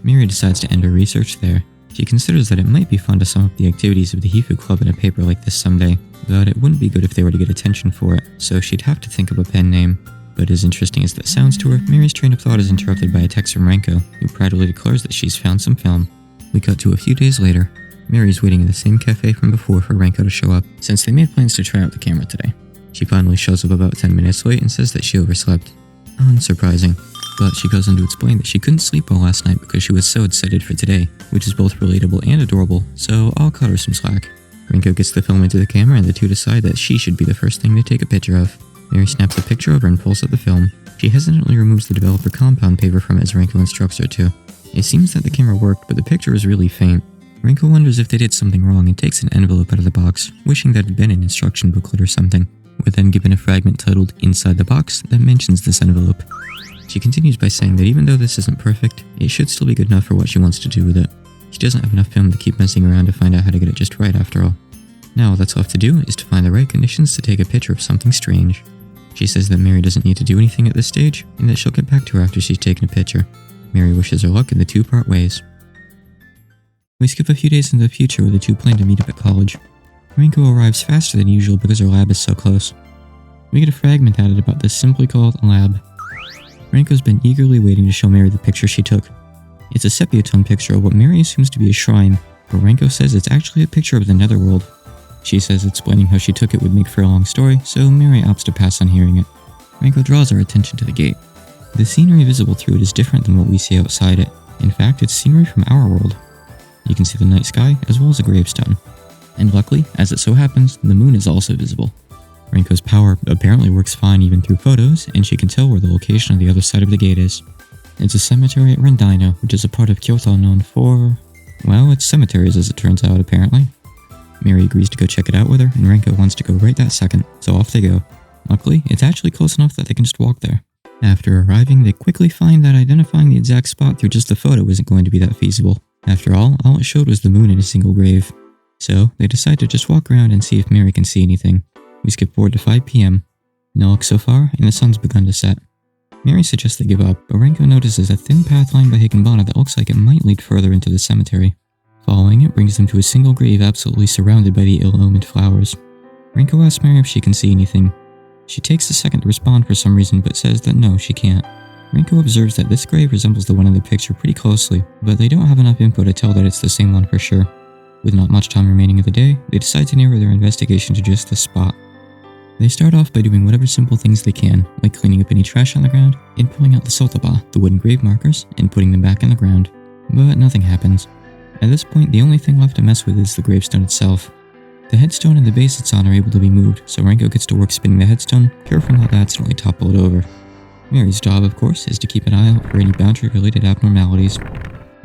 Mary decides to end her research there. She considers that it might be fun to sum up the activities of the Hifuu Club in a paper like this someday, but it wouldn't be good if they were to get attention for it, so she'd have to think of a pen name. But as interesting as that sounds to her, Mary's train of thought is interrupted by a text from Renko, who proudly declares that she's found some film. We cut to a few days later. Mary's waiting in the same cafe from before for Renko to show up, since they made plans to try out the camera today. She finally shows up about 10 minutes late and says that she overslept. Unsurprising. But she goes on to explain that she couldn't sleep well last night because she was so excited for today, which is both relatable and adorable, so I'll cut her some slack. Renko gets the film into the camera and the two decide that she should be the first thing to take a picture of. Mary snaps a picture over and pulls out the film. She hesitantly removes the developer compound paper from it as Renko instructs her to. It seems that the camera worked, but the picture is really faint. Renko wonders if they did something wrong and takes an envelope out of the box, wishing that it had been an instruction booklet or something. We're then given a fragment titled Inside the Box that mentions this envelope. She continues by saying that even though this isn't perfect, it should still be good enough for what she wants to do with it. She doesn't have enough film to keep messing around to find out how to get it just right after all. Now all that's left to do is to find the right conditions to take a picture of something strange. She says that Mary doesn't need to do anything at this stage, and that she'll get back to her after she's taken a picture. Mary wishes her luck and the two part ways. We skip a few days into the future where the two plan to meet up at college. Renko arrives faster than usual because her lab is so close. We get a fragment added about this simply called a lab. Renko's been eagerly waiting to show Mary the picture she took. It's a sepia tone picture of what Mary assumes to be a shrine, but Renko says it's actually a picture of the Netherworld. She says explaining how she took it would make for a long story, so Mary opts to pass on hearing it. Renko draws our attention to the gate. The scenery visible through it is different than what we see outside it. In fact, it's scenery from our world. You can see the night sky as well as a gravestone. And luckily, as it so happens, the moon is also visible. Renko's power apparently works fine even through photos, and she can tell where the location on the other side of the gate is. It's a cemetery at Rendaino, which is a part of Kyoto known for... well, it's cemeteries as it turns out, apparently. Mary agrees to go check it out with her, and Renko wants to go right that second, so off they go. Luckily, it's actually close enough that they can just walk there. After arriving, they quickly find that identifying the exact spot through just the photo isn't going to be that feasible. After all it showed was the moon in a single grave. So, they decide to just walk around and see if Mary can see anything. We skip forward to 5 p.m. No luck so far, and the sun's begun to set. Mary suggests they give up, but Renko notices a thin path lined by Higanbana that looks like it might lead further into the cemetery. Following it brings them to a single grave absolutely surrounded by the ill-omened flowers. Renko asks Mary if she can see anything. She takes a second to respond for some reason, but says that no, she can't. Renko observes that this grave resembles the one in the picture pretty closely, but they don't have enough info to tell that it's the same one for sure. With not much time remaining of the day, they decide to narrow their investigation to just this spot. They start off by doing whatever simple things they can, like cleaning up any trash on the ground, and pulling out the sotoba, the wooden grave markers, and putting them back in the ground. But nothing happens. At this point, the only thing left to mess with is the gravestone itself. The headstone and the base it's on are able to be moved, so Renko gets to work spinning the headstone, careful not to accidentally topple it over. Mary's job, of course, is to keep an eye out for any boundary-related abnormalities.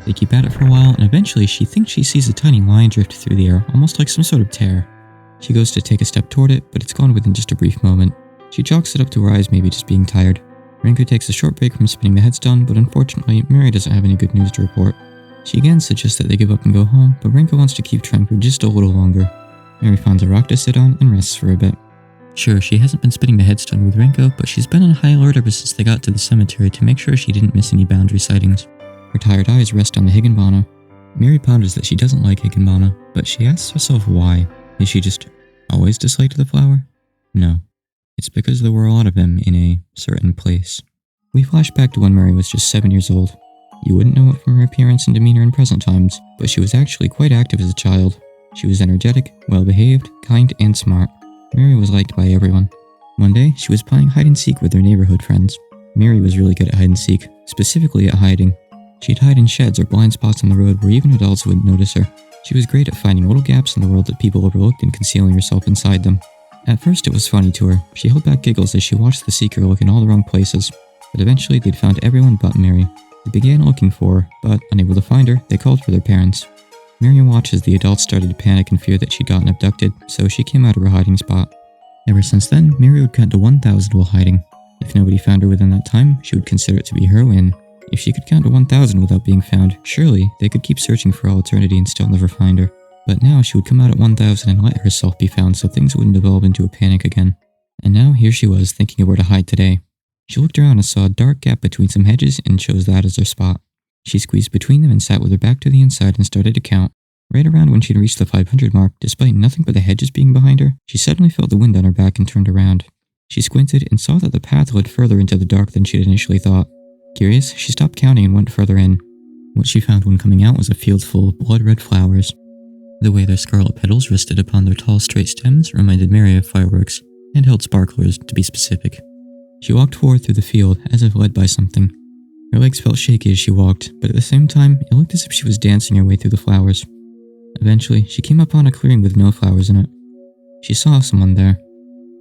They keep at it for a while, and eventually she thinks she sees a tiny line drift through the air, almost like some sort of tear. She goes to take a step toward it, but it's gone within just a brief moment. She chalks it up to her eyes maybe just being tired. Renko takes a short break from spinning the headstone, but unfortunately, Mary doesn't have any good news to report. She again suggests that they give up and go home, but Renko wants to keep trying for just a little longer. Mary finds a rock to sit on and rests for a bit. Sure, she hasn't been spinning the headstone with Renko, but she's been on high alert ever since they got to the cemetery to make sure she didn't miss any boundary sightings. Her tired eyes rest on the Higanbana. Mary ponders that she doesn't like Higanbana, but she asks herself why. Is she just always disliked the flower? No. It's because there were a lot of them in a certain place. We flash back to when Mary was just 7 years old. You wouldn't know it from her appearance and demeanor in present times, but she was actually quite active as a child. She was energetic, well-behaved, kind, and smart. Mary was liked by everyone. One day, she was playing hide-and-seek with her neighborhood friends. Mary was really good at hide-and-seek, specifically at hiding. She'd hide in sheds or blind spots on the road where even adults wouldn't notice her. She was great at finding little gaps in the world that people overlooked and concealing herself inside them. At first it was funny to her. She held back giggles as she watched the seeker look in all the wrong places. But eventually they'd found everyone but Mary. They began looking for her, but unable to find her, they called for their parents. Mary watched as the adults started to panic and fear that she'd gotten abducted, so she came out of her hiding spot. Ever since then, Mary would count to 1,000 while hiding. If nobody found her within that time, she would consider it to be her win. If she could count to 1,000 without being found, surely they could keep searching for all eternity and still never find her. But now she would come out at 1,000 and let herself be found so things wouldn't develop into a panic again. And now here she was thinking of where to hide today. She looked around and saw a dark gap between some hedges and chose that as her spot. She squeezed between them and sat with her back to the inside and started to count. Right around when she'd reached the 500 mark, despite nothing but the hedges being behind her, she suddenly felt the wind on her back and turned around. She squinted and saw that the path led further into the dark than she'd initially thought. Curious, she stopped counting and went further in. What she found when coming out was a field full of blood-red flowers. The way their scarlet petals rested upon their tall, straight stems reminded Mary of fireworks, and held sparklers, to be specific. She walked forward through the field, as if led by something. Her legs felt shaky as she walked, but at the same time, it looked as if she was dancing her way through the flowers. Eventually, she came upon a clearing with no flowers in it. She saw someone there.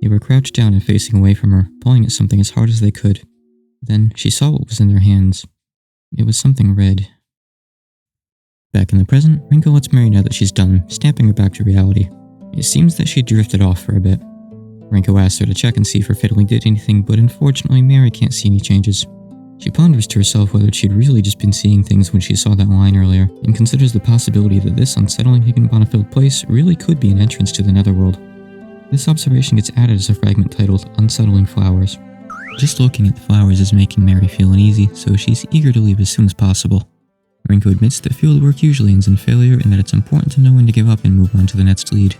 They were crouched down and facing away from her, pulling at something as hard as they could. Then, she saw what was in their hands. It was something red. Back in the present, Renko lets Mary know that she's done, snapping her back to reality. It seems that she drifted off for a bit. Renko asks her to check and see if her fiddling did anything, but unfortunately Mary can't see any changes. She ponders to herself whether she'd really just been seeing things when she saw that line earlier, and considers the possibility that this unsettling Higanbana-filled place really could be an entrance to the Netherworld. This observation gets added as a fragment titled Unsettling Flowers. Just looking at the flowers is making Mary feel uneasy, so she's eager to leave as soon as possible. Renko admits that fieldwork usually ends in failure and that it's important to know when to give up and move on to the next lead.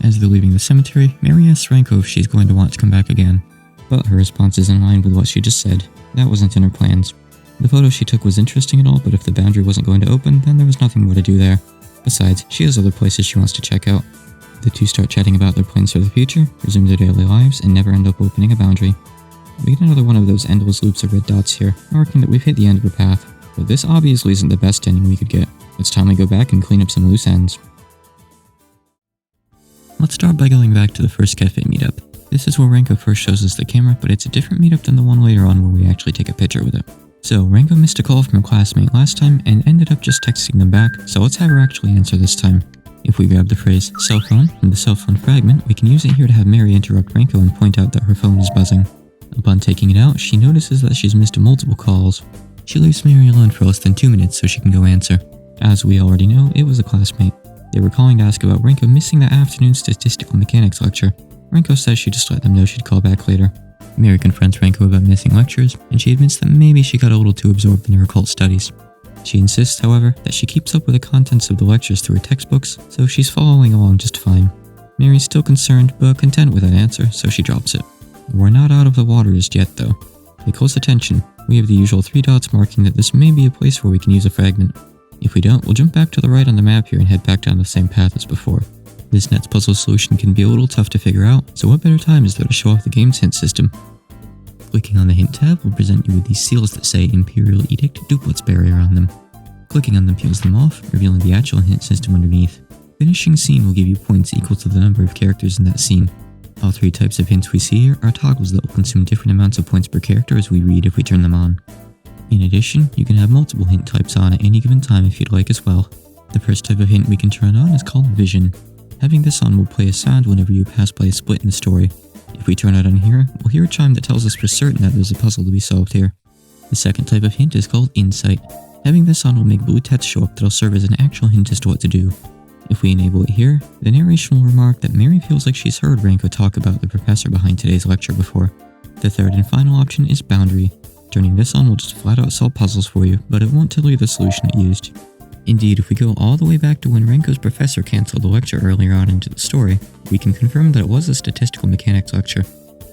As they're leaving the cemetery, Mary asks Renko if she's going to want to come back again. But her response is in line with what she just said. That wasn't in her plans. The photo she took was interesting and all, but if the boundary wasn't going to open, then there was nothing more to do there. Besides, she has other places she wants to check out. The two start chatting about their plans for the future, resume their daily lives, and never end up opening a boundary. We get another one of those endless loops of red dots here, marking that we've hit the end of a path. But this obviously isn't the best ending we could get. It's time we go back and clean up some loose ends. Let's start by going back to the first cafe meetup. This is where Renko first shows us the camera, but it's a different meetup than the one later on where we actually take a picture with it. So, Renko missed a call from her classmate last time and ended up just texting them back, so let's have her actually answer this time. If we grab the phrase cell phone from the cell phone fragment, we can use it here to have Mary interrupt Renko and point out that her phone is buzzing. Upon taking it out, she notices that she's missed multiple calls. She leaves Mary alone for less than 2 minutes so she can go answer. As we already know, it was a classmate. They were calling to ask about Renko missing that afternoon statistical mechanics lecture. Renko says she just let them know she'd call back later. Mary confronts Renko about missing lectures, and she admits that maybe she got a little too absorbed in her occult studies. She insists, however, that she keeps up with the contents of the lectures through her textbooks, so she's following along just fine. Mary's still concerned, but content with that answer, so she drops it. We're not out of the water just yet, though. Pay close attention. We have the usual 3 dots marking that this may be a place where we can use a fragment. If we don't, we'll jump back to the right on the map here and head back down the same path as before. This next puzzle solution can be a little tough to figure out, so what better time is there to show off the game's hint system? Clicking on the hint tab will present you with these seals that say Imperial Edict Duplets Barrier on them. Clicking on them peels them off, revealing the actual hint system underneath. Finishing scene will give you points equal to the number of characters in that scene. All 3 types of hints we see here are toggles that will consume different amounts of points per character as we read if we turn them on. In addition, you can have multiple hint types on at any given time if you'd like as well. The first type of hint we can turn on is called Vision. Having this on will play a sound whenever you pass by a split in the story. If we turn it on here, we'll hear a chime that tells us for certain that there's a puzzle to be solved here. The second type of hint is called Insight. Having this on will make blue text show up that'll serve as an actual hint as to what to do. If we enable it here, the narration will remark that Mary feels like she's heard Renko talk about the professor behind today's lecture before. The third and final option is Boundary. Turning this on will just flat out solve puzzles for you, but it won't tell you the solution it used. Indeed, if we go all the way back to when Renko's professor cancelled the lecture earlier on into the story, we can confirm that it was a statistical mechanics lecture.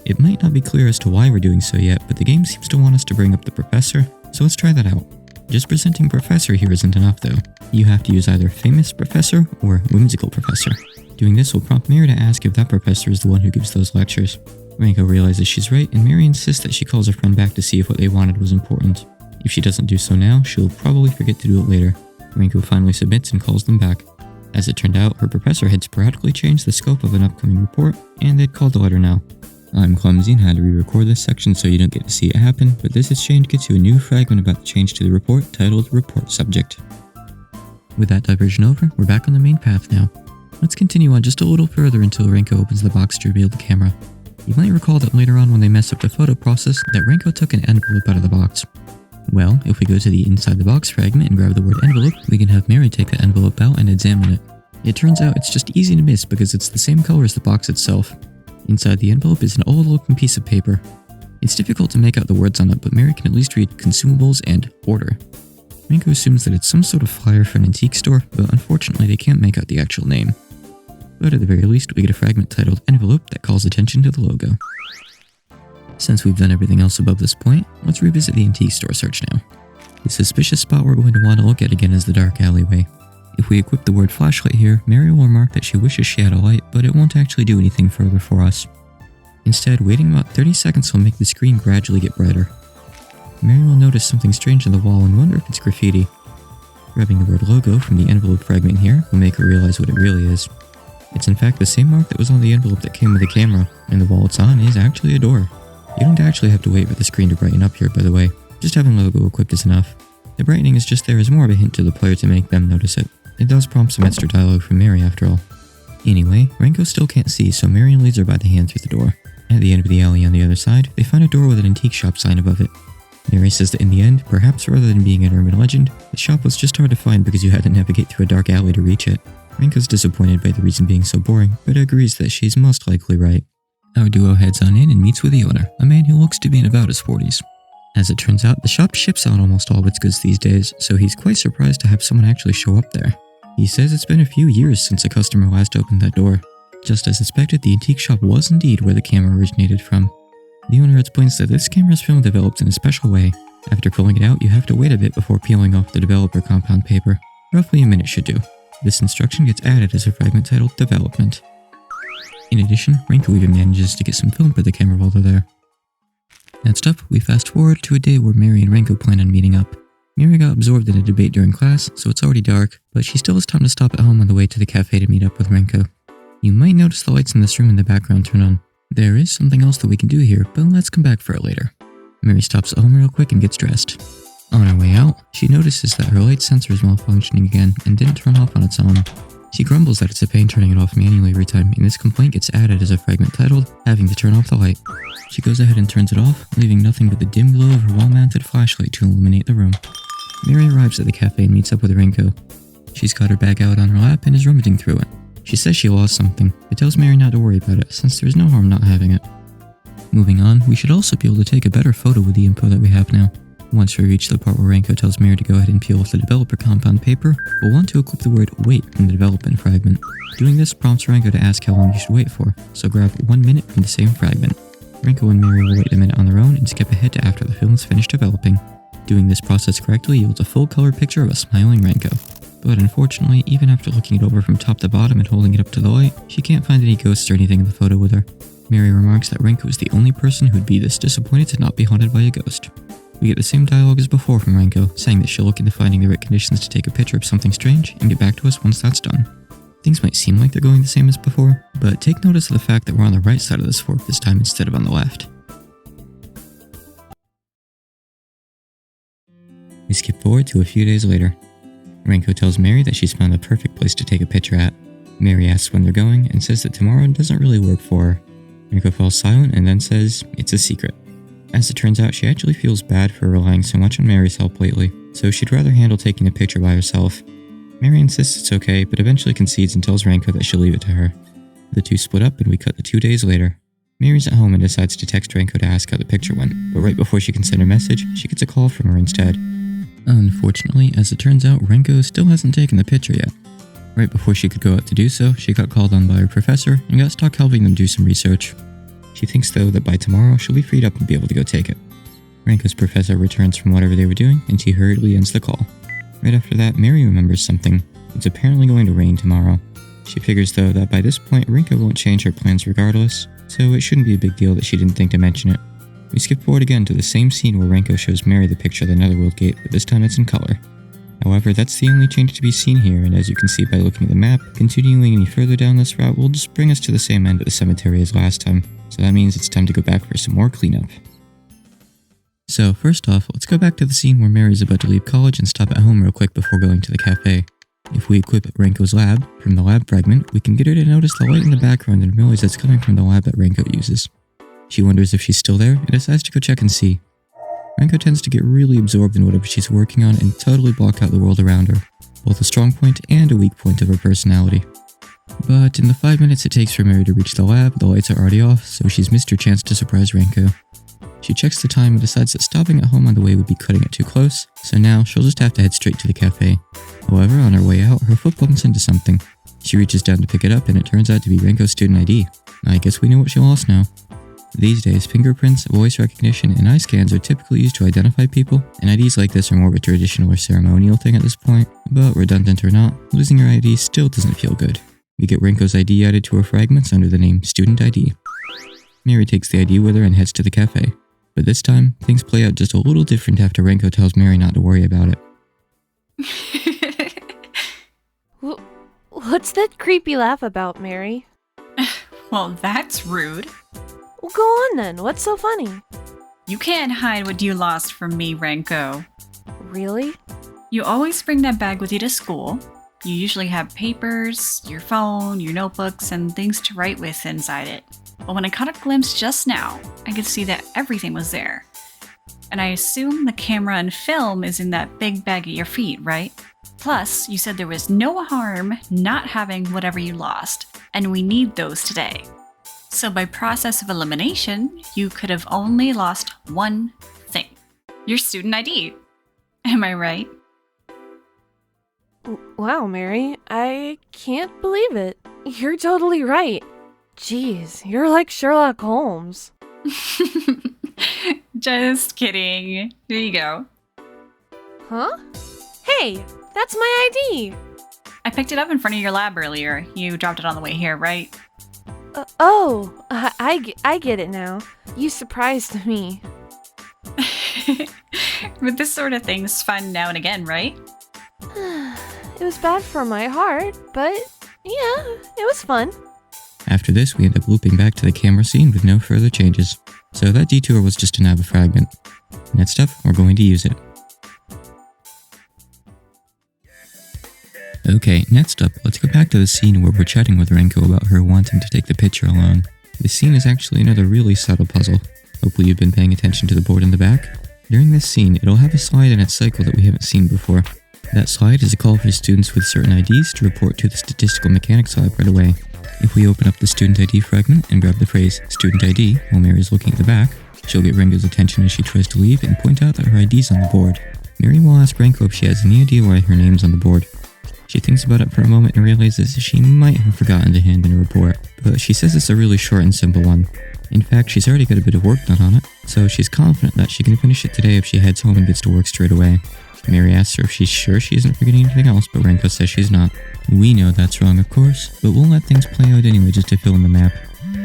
It might not be clear as to why we're doing so yet, but the game seems to want us to bring up the professor, so let's try that out. Just presenting professor here isn't enough though. You have to use either famous professor or whimsical professor. Doing this will prompt Mary to ask if that professor is the one who gives those lectures. Renko realizes she's right, and Mary insists that she calls her friend back to see if what they wanted was important. If she doesn't do so now, she'll probably forget to do it later. Renko finally submits and calls them back. As it turned out, her professor had sporadically changed the scope of an upcoming report, and they'd called to let her know. I'm clumsy and had to re-record this section so you don't get to see it happen, but this exchange gets you a new fragment about the change to the report titled Report Subject. With that diversion over, we're back on the main path now. Let's continue on just a little further until Renko opens the box to reveal the camera. You might recall that later on when they messed up the photo process, that Renko took an envelope out of the box. Well, if we go to the inside the box fragment and grab the word envelope, we can have Mary take the envelope out and examine it. It turns out it's just easy to miss because it's the same color as the box itself. Inside the envelope is an old looking piece of paper. It's difficult to make out the words on it, but Mary can at least read consumables and order. Renko assumes that it's some sort of flyer for an antique store, but unfortunately they can't make out the actual name. But at the very least, we get a fragment titled Envelope that calls attention to the logo. Since we've done everything else above this point, let's revisit the antique store search now. The suspicious spot we're going to want to look at again is the dark alleyway. If we equip the word flashlight here, Mary will remark that she wishes she had a light, but it won't actually do anything further for us. Instead, waiting about 30 seconds will make the screen gradually get brighter. Mary will notice something strange on the wall and wonder if it's graffiti. Grabbing the word logo from the envelope fragment here will make her realize what it really is. It's in fact the same mark that was on the envelope that came with the camera, and the wall it's on is actually a door. You don't actually have to wait for the screen to brighten up here, by the way. Just having the logo equipped is enough. The brightening is just there as more of a hint to the player to make them notice it. It does prompt some extra dialogue from Mary after all. Anyway, Renko still can't see, so Marion leads her by the hand through the door. At the end of the alley on the other side, they find a door with an antique shop sign above it. Mary says that in the end, perhaps rather than being an urban legend, the shop was just hard to find because you had to navigate through a dark alley to reach it. Renko's disappointed by the reason being so boring, but agrees that she's most likely right. Our duo heads on in and meets with the owner, a man who looks to be in about his 40s. As it turns out, the shop ships out almost all of its goods these days, so he's quite surprised to have someone actually show up there. He says it's been a few years since a customer last opened that door. Just as suspected, the antique shop was indeed where the camera originated from. The owner explains that this camera's film developed in a special way. After pulling it out, you have to wait a bit before peeling off the developer compound paper. Roughly a minute should do. This instruction gets added as a fragment titled Development. In addition, Renko even manages to get some film for the camera while they're there. Next up, we fast forward to a day where Mary and Renko plan on meeting up. Mary got absorbed in a debate during class, so it's already dark, but she still has time to stop at home on the way to the cafe to meet up with Renko. You might notice the lights in this room in the background turn on. There is something else that we can do here, but let's come back for it later. Mary stops at home real quick and gets dressed. On her way out, she notices that her light sensor is malfunctioning again and didn't turn off on its own. She grumbles that it's a pain turning it off manually every time, and this complaint gets added as a fragment titled Having to Turn Off the Light. She goes ahead and turns it off, leaving nothing but the dim glow of her wall-mounted flashlight to illuminate the room. Mary arrives at the cafe and meets up with Renko. She's got her bag out on her lap and is rummaging through it. She says she lost something, but tells Mary not to worry about it, since there's no harm not having it. Moving on, we should also be able to take a better photo with the info that we have now. Once we reach the part where Renko tells Mary to go ahead and peel off the developer compound paper, we'll want to equip the word wait from the development fragment. Doing this prompts Renko to ask how long you should wait for, so grab 1 minute from the same fragment. Renko and Mary will wait a minute on their own and skip ahead to after the film is finished developing. Doing this process correctly yields a full color picture of a smiling Renko. But unfortunately, even after looking it over from top to bottom and holding it up to the light, she can't find any ghosts or anything in the photo with her. Mary remarks that Renko is the only person who would be this disappointed to not be haunted by a ghost. We get the same dialogue as before from Renko, saying that she'll look into finding the right conditions to take a picture of something strange and get back to us once that's done. Things might seem like they're going the same as before, but take notice of the fact that we're on the right side of this fork this time instead of on the left. We skip forward to a few days later. Renko tells Mary that she's found the perfect place to take a picture at. Mary asks when they're going and says that tomorrow doesn't really work for her. Renko falls silent and then says it's a secret. As it turns out, she actually feels bad for relying so much on Mary's help lately, so she'd rather handle taking the picture by herself. Mary insists it's okay, but eventually concedes and tells Renko that she'll leave it to her. The two split up and we cut to 2 days later. Mary's at home and decides to text Renko to ask how the picture went, but right before she can send a message, she gets a call from her instead. Unfortunately, as it turns out, Renko still hasn't taken the picture yet. Right before she could go out to do so, she got called on by her professor and got stuck helping them do some research. She thinks though that by tomorrow she'll be freed up and be able to go take it. Renko's professor returns from whatever they were doing and she hurriedly ends the call. Right after that, Mary remembers something. It's apparently going to rain tomorrow. She figures though that by this point Renko won't change her plans regardless, so it shouldn't be a big deal that she didn't think to mention it. We skip forward again to the same scene where Renko shows Mary the picture of the Netherworld gate, but this time it's in color. However, that's the only change to be seen here, and as you can see by looking at the map, continuing any further down this route will just bring us to the same end of the cemetery as last time, so that means it's time to go back for some more cleanup. So first off, let's go back to the scene where Mary's about to leave college and stop at home real quick before going to the cafe. If we equip Renko's lab from the lab fragment, we can get her to notice the light in the background and realize it's coming from the lab that Renko uses. She wonders if she's still there and decides to go check and see. Renko tends to get really absorbed in whatever she's working on and totally block out the world around her, both a strong point and a weak point of her personality. But in the 5 minutes it takes for Mary to reach the lab, the lights are already off, so she's missed her chance to surprise Renko. She checks the time and decides that stopping at home on the way would be cutting it too close, so now she'll just have to head straight to the cafe. However, on her way out, her foot bumps into something. She reaches down to pick it up and it turns out to be Renko's student ID. I guess we know what she lost now. These days, fingerprints, voice recognition, and eye scans are typically used to identify people, and IDs like this are more of a traditional or ceremonial thing at this point, but redundant or not, losing your ID still doesn't feel good. We get Renko's ID added to her fragments under the name Student ID. Mary takes the ID with her and heads to the cafe. But this time, things play out just a little different after Renko tells Mary not to worry about it. What's that creepy laugh about, Mary? Well, that's rude. Well, go on then. What's so funny? You can't hide what you lost from me, Renko. Really? You always bring that bag with you to school. You usually have papers, your phone, your notebooks, and things to write with inside it. But when I caught a glimpse just now, I could see that everything was there. And I assume the camera and film is in that big bag at your feet, right? Plus, you said there was no harm not having whatever you lost, and we need those today. So by process of elimination, you could have only lost one thing. Your student ID. Am I right? Wow, Mary, I can't believe it. You're totally right. Jeez, you're like Sherlock Holmes. Just kidding. Here you go. Huh? Hey, that's my ID! I picked it up in front of your lab earlier. You dropped it on the way here, right? I get it now. You surprised me. But this sort of thing's fun now and again, right? It was bad for my heart, but yeah, it was fun. After this, we end up looping back to the camera scene with no further changes. So that detour was just to nab a fragment. Next up, we're going to use it. Okay, next up, let's go back to the scene where we're chatting with Renko about her wanting to take the picture alone. This scene is actually another really subtle puzzle. Hopefully you've been paying attention to the board in the back. During this scene, it'll have a slide in its cycle that we haven't seen before. That slide is a call for students with certain IDs to report to the Statistical Mechanics Lab right away. If we open up the Student ID fragment and grab the phrase Student ID while Mary is looking at the back, she'll get Renko's attention as she tries to leave and point out that her ID's on the board. Mary will ask Renko if she has any idea why her name's on the board. She thinks about it for a moment and realizes she might have forgotten to hand in a report, but she says it's a really short and simple one. In fact, she's already got a bit of work done on it, so she's confident that she can finish it today if she heads home and gets to work straight away. Mary asks her if she's sure she isn't forgetting anything else, but Renko says she's not. We know that's wrong, of course, but we'll let things play out anyway just to fill in the map.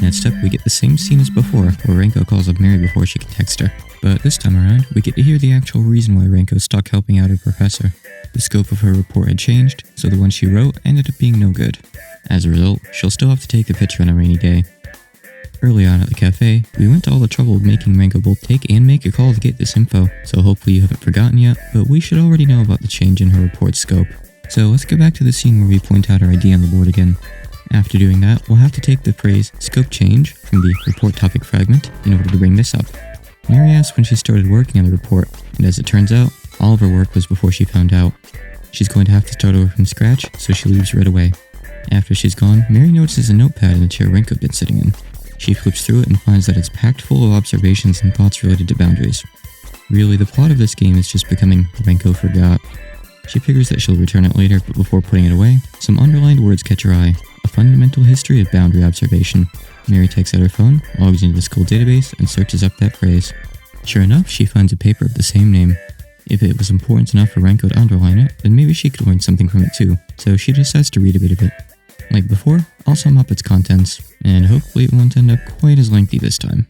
Next up, we get the same scene as before, where Renko calls up Mary before she can text her. But this time around, we get to hear the actual reason why Renko's stuck helping out her professor. The scope of her report had changed, so the one she wrote ended up being no good. As a result, she'll still have to take the picture on a rainy day. Early on at the cafe, we went to all the trouble of making Renko both take and make a call to get this info, so hopefully you haven't forgotten yet, but we should already know about the change in her report scope. So let's go back to the scene where we point out her ID on the board again. After doing that, we'll have to take the phrase scope change from the report topic fragment in order to bring this up. Mary asks when she started working on the report, and as it turns out, all of her work was before she found out. She's going to have to start over from scratch, so she leaves right away. After she's gone, Mary notices a notepad in the chair Renko had been sitting in. She flips through it and finds that it's packed full of observations and thoughts related to boundaries. Really, the plot of this game is just becoming Renko forgot. She figures that she'll return it later, but before putting it away, some underlined words catch her eye. A fundamental history of boundary observation. Mary takes out her phone, logs into the school database, and searches up that phrase. Sure enough, she finds a paper of the same name. If it was important enough for Renko to underline it, then maybe she could learn something from it too, so she decides to read a bit of it. Like before, I'll sum up its contents, and hopefully it won't end up quite as lengthy this time.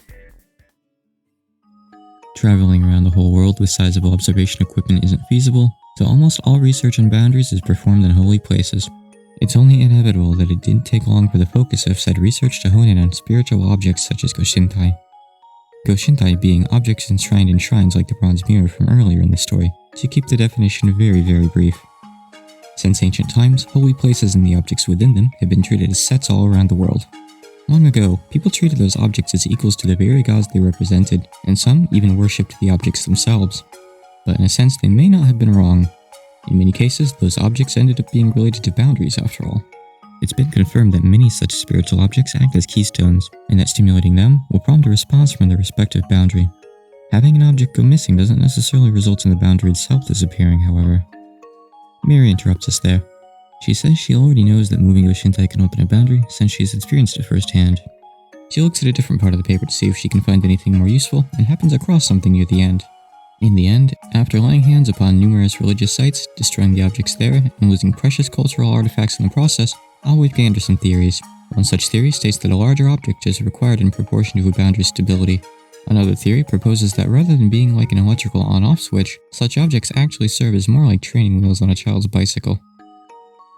Traveling around the whole world with sizable observation equipment isn't feasible, so almost all research on boundaries is performed in holy places. It's only inevitable that it didn't take long for the focus of said research to hone in on spiritual objects such as Goshintai. Goshintai being objects enshrined in shrines like the bronze mirror from earlier in the story, to keep the definition very, very brief. Since ancient times, holy places and the objects within them have been treated as sets all around the world. Long ago, people treated those objects as equals to the very gods they represented, and some even worshipped the objects themselves. But in a sense, they may not have been wrong. In many cases, those objects ended up being related to boundaries after all. It's been confirmed that many such spiritual objects act as keystones, and that stimulating them will prompt a response from their respective boundary. Having an object go missing doesn't necessarily result in the boundary itself disappearing, however. Mary interrupts us there. She says she already knows that moving to a Shintai can open a boundary since she's experienced it firsthand. She looks at a different part of the paper to see if she can find anything more useful and happens across something near the end. In the end, after laying hands upon numerous religious sites, destroying the objects there, and losing precious cultural artifacts in the process, Alleyway gained some theories. One such theory states that a larger object is required in proportion to a boundary's stability. Another theory proposes that rather than being like an electrical on-off switch, such objects actually serve as more like training wheels on a child's bicycle.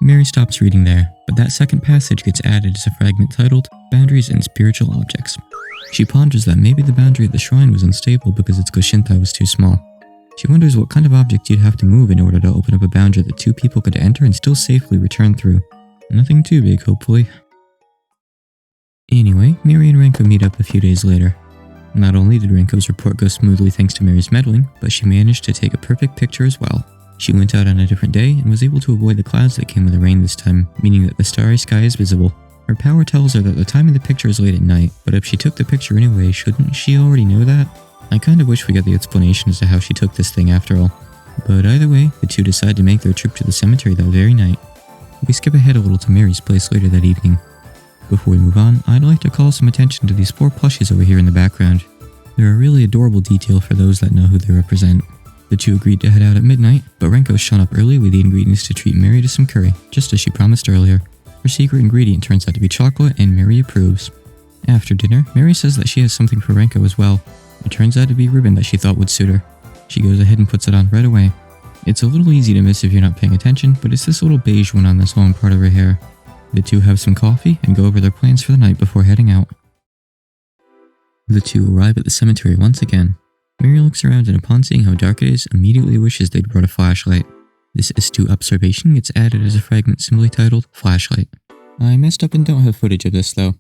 Mary stops reading there, but that second passage gets added as a fragment titled, Boundaries and Spiritual Objects. She ponders that maybe the boundary at the shrine was unstable because its Goshintai was too small. She wonders what kind of object you'd have to move in order to open up a boundary that two people could enter and still safely return through. Nothing too big, hopefully. Anyway, Mary and Renko meet up a few days later. Not only did Renko's report go smoothly thanks to Mary's meddling, but she managed to take a perfect picture as well. She went out on a different day and was able to avoid the clouds that came with the rain this time, meaning that the starry sky is visible. Her power tells her that the time of the picture is late at night, but if she took the picture anyway, shouldn't she already know that? I kinda wish we got the explanation as to how she took this thing after all. But either way, the two decide to make their trip to the cemetery that very night. We skip ahead a little to Mary's place later that evening. Before we move on, I'd like to call some attention to these 4 plushies over here in the background. They're a really adorable detail for those that know who they represent. The two agreed to head out at midnight, but Renko shone up early with the ingredients to treat Mary to some curry, just as she promised earlier. Her secret ingredient turns out to be chocolate, and Mary approves. After dinner, Mary says that she has something for Renko as well. It turns out to be ribbon that she thought would suit her. She goes ahead and puts it on right away. It's a little easy to miss if you're not paying attention, but it's this little beige one on this long part of her hair. The two have some coffee and go over their plans for the night before heading out. The two arrive at the cemetery once again. Mary looks around and upon seeing how dark it is, immediately wishes they'd brought a flashlight. This astute observation gets added as a fragment simply titled, Flashlight. I messed up and don't have footage of this though.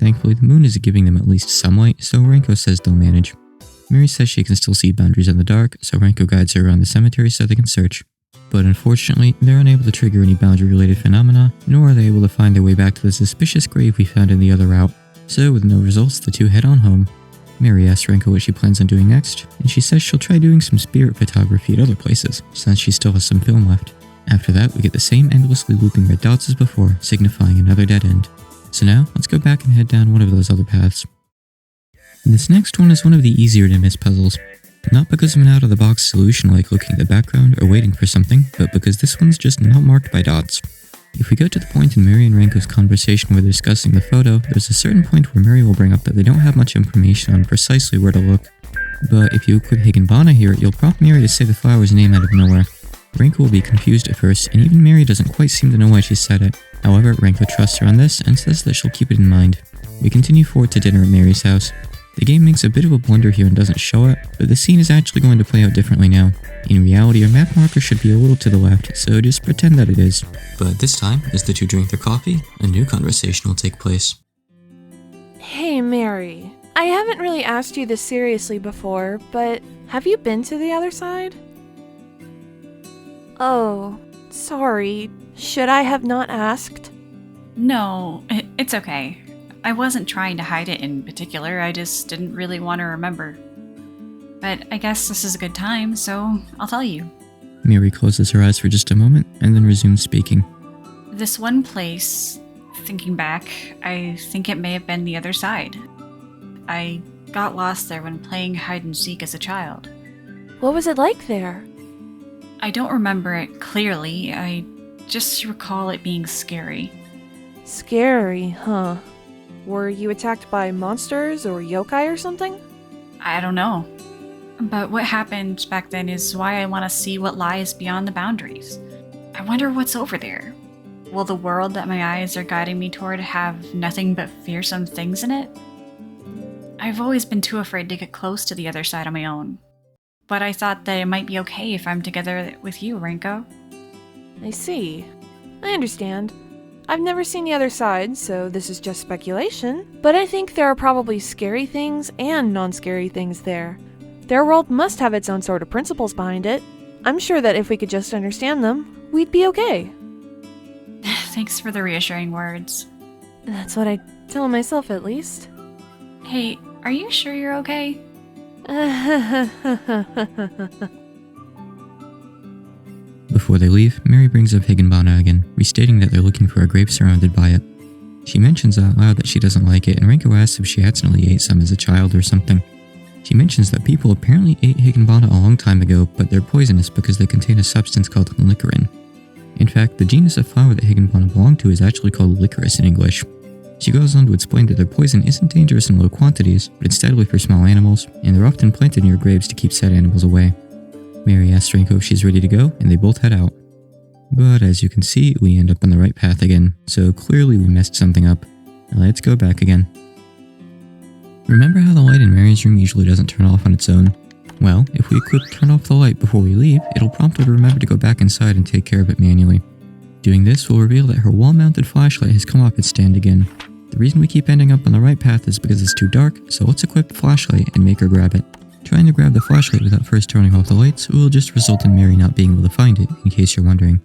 Thankfully the moon is giving them at least some light, so Renko says they'll manage. Mary says she can still see boundaries in the dark, so Renko guides her around the cemetery so they can search. But unfortunately, they're unable to trigger any boundary-related phenomena, nor are they able to find their way back to the suspicious grave we found in the other route. So with no results, the two head on home. Mary asks Renko what she plans on doing next, and she says she'll try doing some spirit photography at other places, since she still has some film left. After that, we get the same endlessly looping red dots as before, signifying another dead end. So now, let's go back and head down one of those other paths. This next one is one of the easier to miss puzzles. Not because of an out-of-the-box solution like looking at the background or waiting for something, but because this one's just not marked by dots. If we go to the point in Mary and Renko's conversation where they're discussing the photo, there's a certain point where Mary will bring up that they don't have much information on precisely where to look. But if you equip Higanbana here, you'll prompt Mary to say the flower's name out of nowhere. Renko will be confused at first, and even Mary doesn't quite seem to know why she said it. However, Renko trusts her on this and says that she'll keep it in mind. We continue forward to dinner at Mary's house. The game makes a bit of a blunder here and doesn't show it, but the scene is actually going to play out differently now. In reality, our map marker should be a little to the left, so just pretend that it is. But this time, as the two drink their coffee, a new conversation will take place. Hey, Mary. I haven't really asked you this seriously before, but have you been to the other side? Oh, sorry. Should I have not asked? No, it's okay. I wasn't trying to hide it in particular, I just didn't really want to remember. But I guess this is a good time, so I'll tell you. Mary closes her eyes for just a moment, and then resumes speaking. This one place, thinking back, I think it may have been the other side. I got lost there when playing hide and seek as a child. What was it like there? I don't remember it clearly, I just recall it being scary. Scary, huh? Were you attacked by monsters or yokai or something? I don't know. But what happened back then is why I want to see what lies beyond the boundaries. I wonder what's over there. Will the world that my eyes are guiding me toward have nothing but fearsome things in it? I've always been too afraid to get close to the other side on my own. But I thought that it might be okay if I'm together with you, Renko. I see. I understand. I've never seen the other side, so this is just speculation, but I think there are probably scary things and non-scary things there. Their world must have its own sort of principles behind it. I'm sure that if we could just understand them, we'd be okay. Thanks for the reassuring words. That's what I tell myself, at least. Hey, are you sure you're okay? Before they leave, Mary brings up Higanbana again, restating that they're looking for a grape surrounded by it. She mentions out loud that she doesn't like it, and Renko asks if she accidentally ate some as a child or something. She mentions that people apparently ate Higanbana a long time ago, but they're poisonous because they contain a substance called licorin. In fact, the genus of flower that Higanbana belonged to is actually called licorice in English. She goes on to explain that their poison isn't dangerous in low quantities, but it's deadly for small animals, and they're often planted near graves to keep said animals away. Mary asks Renko if she's ready to go, and they both head out. But as you can see, we end up on the right path again, so clearly we messed something up. Let's go back again. Remember how the light in Mary's room usually doesn't turn off on its own? Well, if we equip turn off the light before we leave, it'll prompt her to remember to go back inside and take care of it manually. Doing this will reveal that her wall-mounted flashlight has come off its stand again. The reason we keep ending up on the right path is because it's too dark, so let's equip the flashlight and make her grab it. Trying to grab the flashlight without first turning off the lights will just result in Mary not being able to find it, in case you're wondering.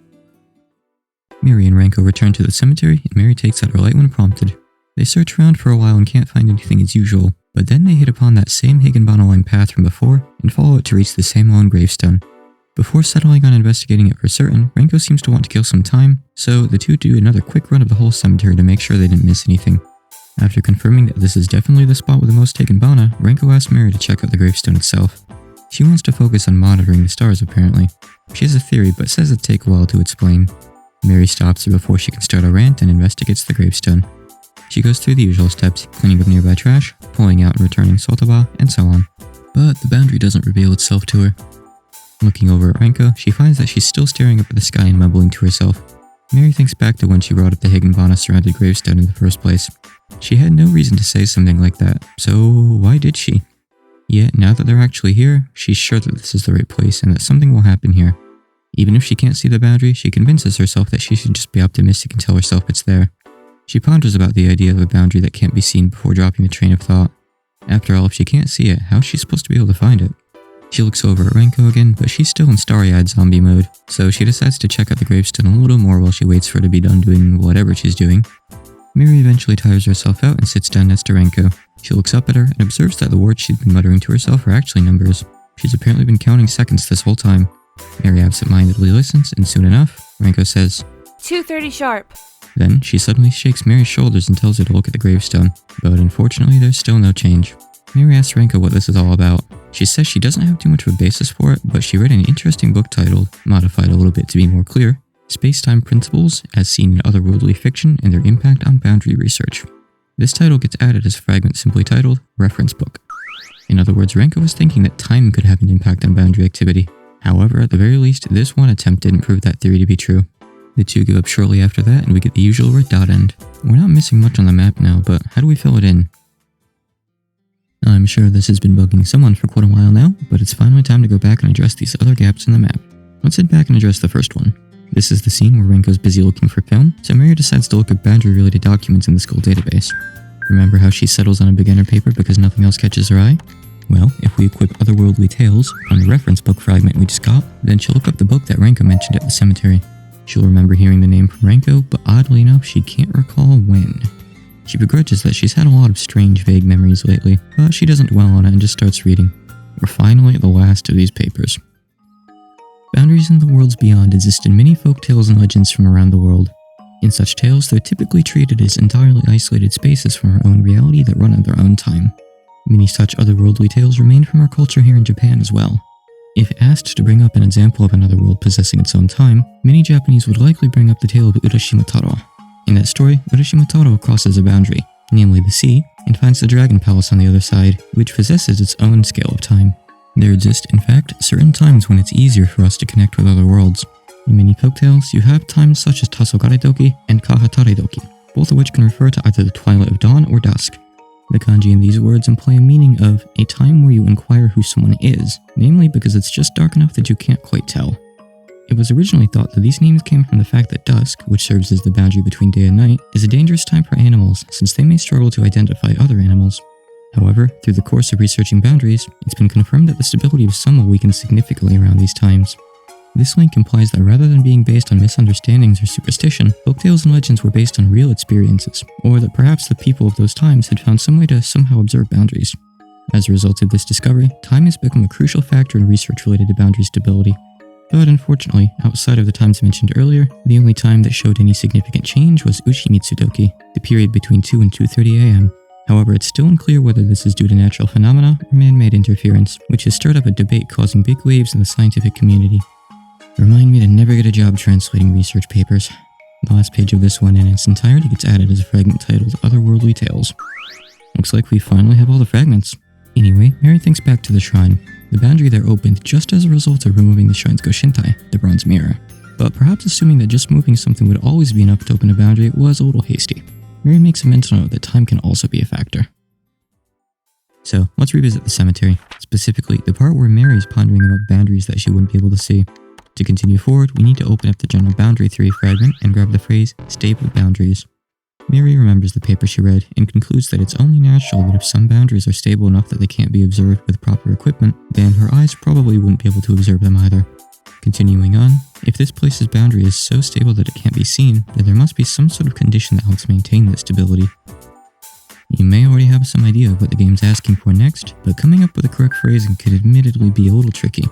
Mary and Renko return to the cemetery, and Mary takes out her light when prompted. They search around for a while and can't find anything as usual, but then they hit upon that same Higanbana-line path from before and follow it to reach the same lone gravestone. Before settling on investigating it for certain, Renko seems to want to kill some time, so the two do another quick run of the whole cemetery to make sure they didn't miss anything. After confirming that this is definitely the spot with the most Higanbana, Renko asks Mary to check out the gravestone itself. She wants to focus on monitoring the stars apparently. She has a theory but says it'd take a while to explain. Mary stops her before she can start a rant and investigates the gravestone. She goes through the usual steps, cleaning up nearby trash, pulling out and returning Sotaba, and so on. But the boundary doesn't reveal itself to her. Looking over at Renko, she finds that she's still staring up at the sky and mumbling to herself. Mary thinks back to when she brought up the Higanbana-surrounded gravestone in the first place. She had no reason to say something like that, so why did she? Yet, now that they're actually here, she's sure that this is the right place and that something will happen here. Even if she can't see the boundary, she convinces herself that she should just be optimistic and tell herself it's there. She ponders about the idea of a boundary that can't be seen before dropping the train of thought. After all, if she can't see it, how is she supposed to be able to find it? She looks over at Renko again, but she's still in starry-eyed zombie mode, so she decides to check out the gravestone a little more while she waits for her to be done doing whatever she's doing. Mary eventually tires herself out and sits down next to Renko. She looks up at her and observes that the words she'd been muttering to herself are actually numbers. She's apparently been counting seconds this whole time. Mary absent-mindedly listens, and soon enough, Renko says, 2:30 sharp. Then she suddenly shakes Mary's shoulders and tells her to look at the gravestone, but unfortunately there's still no change. Mary asks Renko what this is all about. She says she doesn't have too much of a basis for it, but she read an interesting book titled, modified a little bit to be more clear, Space-Time Principles as Seen in Otherworldly Fiction and Their Impact on Boundary Research. This title gets added as a fragment simply titled, Reference Book. In other words, Renko was thinking that time could have an impact on boundary activity. However, at the very least, this one attempt didn't prove that theory to be true. The two give up shortly after that, and we get the usual red dot end. We're not missing much on the map now, but how do we fill it in? I'm sure this has been bugging someone for quite a while now, but it's finally time to go back and address these other gaps in the map. Let's head back and address the first one. This is the scene where Renko's busy looking for film, so Mary decides to look at boundary-related documents in the school database. Remember how she settles on a beginner paper because nothing else catches her eye? Well, if we equip Otherworldly Tales from the reference book fragment we just got, then she'll look up the book that Renko mentioned at the cemetery. She'll remember hearing the name from Renko, but oddly enough, she can't recall when. She begrudges that she's had a lot of strange, vague memories lately, but she doesn't dwell on it and just starts reading. We're finally at the last of these papers. Boundaries in the worlds beyond exist in many folk tales and legends from around the world. In such tales, they're typically treated as entirely isolated spaces from our own reality that run on their own time. Many such otherworldly tales remain from our culture here in Japan as well. If asked to bring up an example of another world possessing its own time, many Japanese would likely bring up the tale of Urashima Taro. In that story, Urashima Taro crosses a boundary, namely the sea, and finds the Dragon Palace on the other side, which possesses its own scale of time. There exist, in fact, certain times when it's easier for us to connect with other worlds. In many folktales, you have times such as Tasogare-doki and Kahatare-doki, both of which can refer to either the twilight of dawn or dusk. The kanji in these words imply a meaning of a time where you inquire who someone is, namely because it's just dark enough that you can't quite tell. It was originally thought that these names came from the fact that dusk, which serves as the boundary between day and night, is a dangerous time for animals since they may struggle to identify other animals. However, through the course of researching boundaries, it's been confirmed that the stability of some will weaken significantly around these times. This link implies that rather than being based on misunderstandings or superstition, folktales and legends were based on real experiences, or that perhaps the people of those times had found some way to somehow observe boundaries. As a result of this discovery, time has become a crucial factor in research related to boundary stability. But unfortunately, outside of the times mentioned earlier, the only time that showed any significant change was Uchimitsudoki, the period between 2 and 2:30 am. However, it's still unclear whether this is due to natural phenomena or man-made interference, which has stirred up a debate causing big waves in the scientific community. Remind me to never get a job translating research papers. The last page of this one in its entirety gets added as a fragment titled Otherworldly Tales. Looks like we finally have all the fragments. Anyway, Mary thinks back to the shrine. The boundary there opened just as a result of removing the shrine's Goshintai, the bronze mirror. But perhaps assuming that just moving something would always be enough to open a boundary was a little hasty. Mary makes a mental note that time can also be a factor. So, let's revisit the cemetery, specifically the part where Mary's pondering about boundaries that she wouldn't be able to see. To continue forward, we need to open up the general boundary theory fragment and grab the phrase, stable boundaries. Mary remembers the paper she read and concludes that it's only natural that if some boundaries are stable enough that they can't be observed with proper equipment, then her eyes probably wouldn't be able to observe them either. Continuing on, if this place's boundary is so stable that it can't be seen, then there must be some sort of condition that helps maintain that stability. You may already have some idea of what the game's asking for next, but coming up with the correct phrasing could admittedly be a little tricky.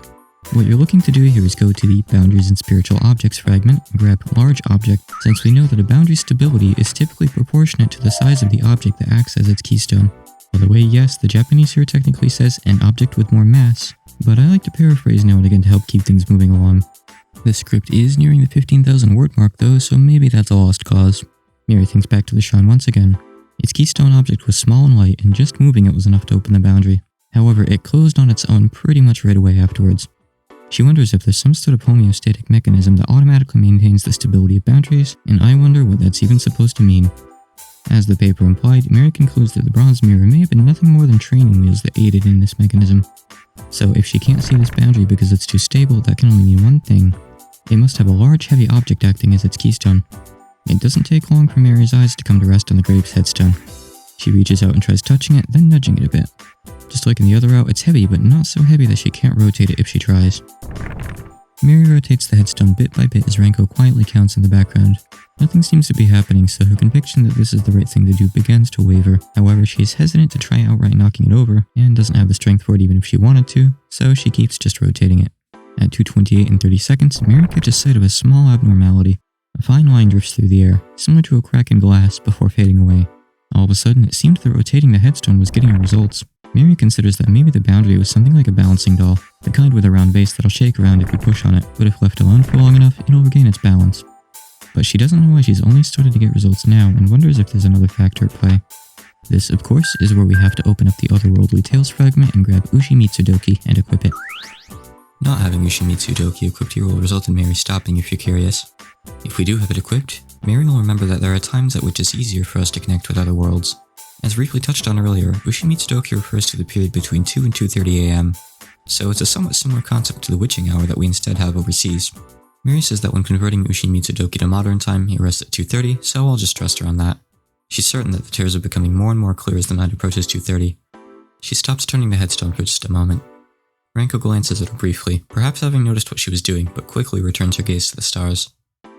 What you're looking to do here is go to the Boundaries and Spiritual Objects fragment and grab Large Object, since we know that a boundary's stability is typically proportionate to the size of the object that acts as its keystone. By the way, yes, the Japanese here technically says an object with more mass, but I like to paraphrase now and again to help keep things moving along. The script is nearing the 15,000 word mark though, so maybe that's a lost cause. Mary thinks back to the shrine once again. Its keystone object was small and light, and just moving it was enough to open the boundary. However, it closed on its own pretty much right away afterwards. She wonders if there's some sort of homeostatic mechanism that automatically maintains the stability of boundaries, and I wonder what that's even supposed to mean. As the paper implied, Mary concludes that the bronze mirror may have been nothing more than training wheels that aided in this mechanism. So if she can't see this boundary because it's too stable, that can only mean one thing. It must have a large heavy object acting as its keystone. It doesn't take long for Mary's eyes to come to rest on the grave's headstone. She reaches out and tries touching it, then nudging it a bit. Just like in the other route, it's heavy, but not so heavy that she can't rotate it if she tries. Mary rotates the headstone bit by bit as Renko quietly counts in the background. Nothing seems to be happening, so her conviction that this is the right thing to do begins to waver. However, she is hesitant to try outright knocking it over, and doesn't have the strength for it even if she wanted to, so she keeps just rotating it. At 2:28 and 30 seconds, Mary catches sight of a small abnormality. A fine line drifts through the air, similar to a crack in glass, before fading away. All of a sudden, it seemed that rotating the headstone was getting her results. Mary considers that maybe the boundary was something like a balancing doll, the kind with a round base that'll shake around if you push on it, but if left alone for long enough, it'll regain its balance. But she doesn't know why she's only started to get results now and wonders if there's another factor at play. This, of course, is where we have to open up the Otherworldly Tales fragment and grab Ushimitsudoki and equip it. Not having Ushimitsudoki equipped here will result in Mary stopping if you're curious. If we do have it equipped, Mary will remember that there are times at which it's easier for us to connect with other worlds. As briefly touched on earlier, Ushimitsudoki refers to the period between 2 and 2:30 am, so it's a somewhat similar concept to the witching hour that we instead have overseas. Mary says that when converting Ushimitsudoki to modern time, it rests at 2:30, so I'll just trust her on that. She's certain that the tears are becoming more and more clear as the night approaches 2:30. She stops turning the headstone for just a moment. Renko glances at her briefly, perhaps having noticed what she was doing, but quickly returns her gaze to the stars.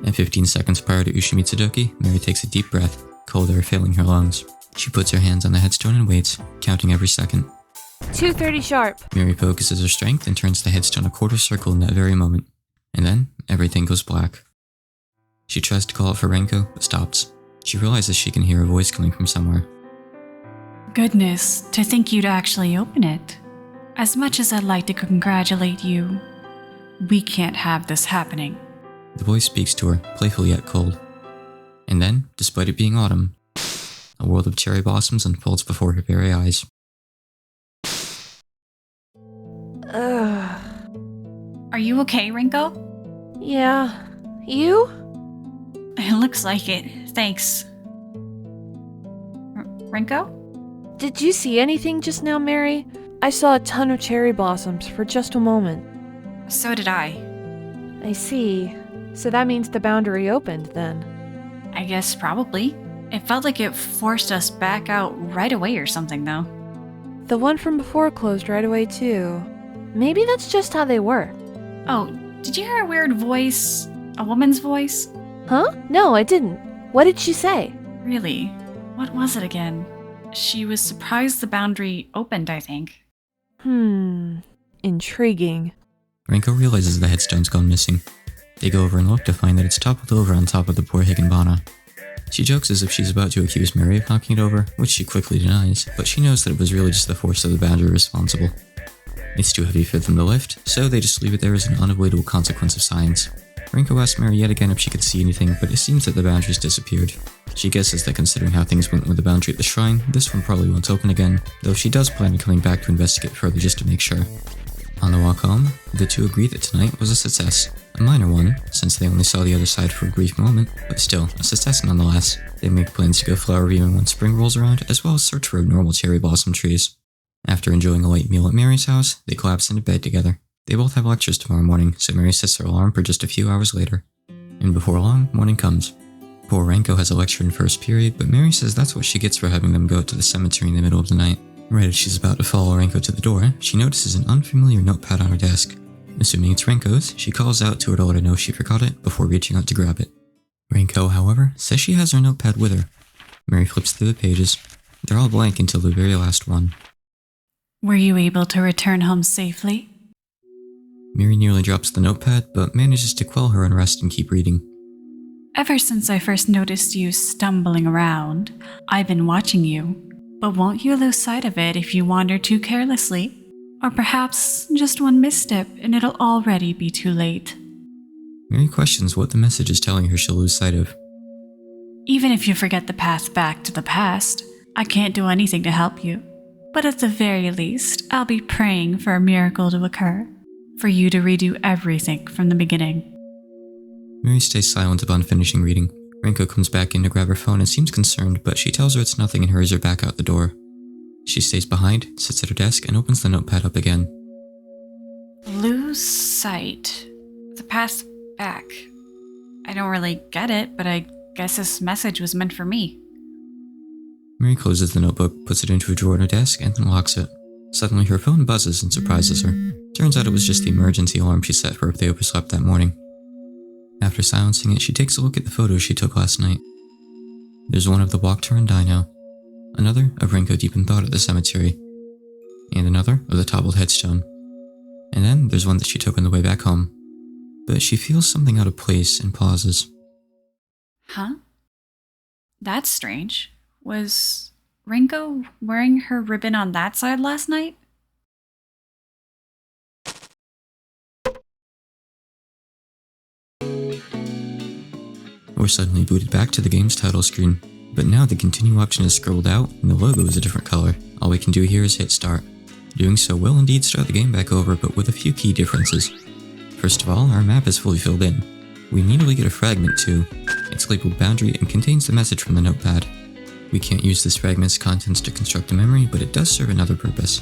At 15 seconds prior to Ushimitsudoki, Mary takes a deep breath, cold air filling her lungs. She puts her hands on the headstone and waits, counting every second. 2:30 sharp. Mary focuses her strength and turns the headstone a quarter circle in that very moment. And then, everything goes black. She tries to call out for Renko, but stops. She realizes she can hear a voice coming from somewhere. Goodness, to think you'd actually open it. As much as I'd like to congratulate you, we can't have this happening. The voice speaks to her, playful yet cold. And then, despite it being autumn, a world of cherry blossoms unfolds before her very eyes. Ugh. Are you okay, Renko? Yeah. You? It looks like it, thanks. Renko? Did you see anything just now, Mary? I saw a ton of cherry blossoms for just a moment. So did I. I see. So that means the boundary opened, then. I guess probably. It felt like it forced us back out right away or something, though. The one from before closed right away, too. Maybe that's just how they work. Oh, did you hear a weird voice? A woman's voice? Huh? No, I didn't. What did she say? Really? What was it again? She was surprised the boundary opened, I think. Intriguing. Renko realizes the headstone's gone missing. They go over and look to find that it's toppled over on top of the poor Higanbana. She jokes as if she's about to accuse Mary of knocking it over, which she quickly denies, but she knows that it was really just the force of the boundary responsible. It's too heavy for them to lift, so they just leave it there as an unavoidable consequence of science. Renko asks Mary yet again if she could see anything, but it seems that the boundary's disappeared. She guesses that considering how things went with the boundary at the shrine, this one probably won't open again, though she does plan on coming back to investigate further just to make sure. On the walk home, the two agree that tonight was a success. A minor one, since they only saw the other side for a brief moment, but still, a success nonetheless. They make plans to go flower viewing when spring rolls around, as well as search for abnormal cherry blossom trees. After enjoying a late meal at Mary's house, they collapse into bed together. They both have lectures tomorrow morning, so Mary sets her alarm for just a few hours later. And before long, morning comes. Poor Renko has a lecture in first period, but Mary says that's what she gets for having them go to the cemetery in the middle of the night. Right as she's about to follow Renko to the door, she notices an unfamiliar notepad on her desk. Assuming it's Renko's, she calls out to her to let her know she forgot it before reaching out to grab it. Renko, however, says she has her notepad with her. Mary flips through the pages. They're all blank until the very last one. Were you able to return home safely? Mary nearly drops the notepad, but manages to quell her unrest and keep reading. Ever since I first noticed you stumbling around, I've been watching you. But won't you lose sight of it if you wander too carelessly? Or perhaps just one misstep and it'll already be too late. Mary questions what the message is telling her she'll lose sight of. Even if you forget the path back to the past, I can't do anything to help you. But at the very least, I'll be praying for a miracle to occur. For you to redo everything from the beginning. Mary stays silent upon finishing reading. Renko comes back in to grab her phone and seems concerned, but she tells her it's nothing and hurries her back out the door. She stays behind, sits at her desk, and opens the notepad up again. Lose sight. The path back. I don't really get it, but I guess this message was meant for me. Mary closes the notebook, puts it into a drawer in her desk, and then locks it. Suddenly her phone buzzes and surprises her. Turns out it was just the emergency alarm she set for her if they overslept that morning. After silencing it, she takes a look at the photos she took last night. There's one of the walk to her and dino, another of Renko deep in thought at the cemetery, and another of the toppled headstone. And then there's one that she took on the way back home. But she feels something out of place and pauses. Huh? That's strange. Was Renko wearing her ribbon on that side last night? We're suddenly booted back to the game's title screen, but now the continue option is scrolled out and the logo is a different color. All we can do here is hit start. Doing so will indeed start the game back over, but with a few key differences. First of all, our map is fully filled in. We immediately get a fragment too. It's labeled boundary and contains the message from the notepad. We can't use this fragment's contents to construct a memory, but it does serve another purpose.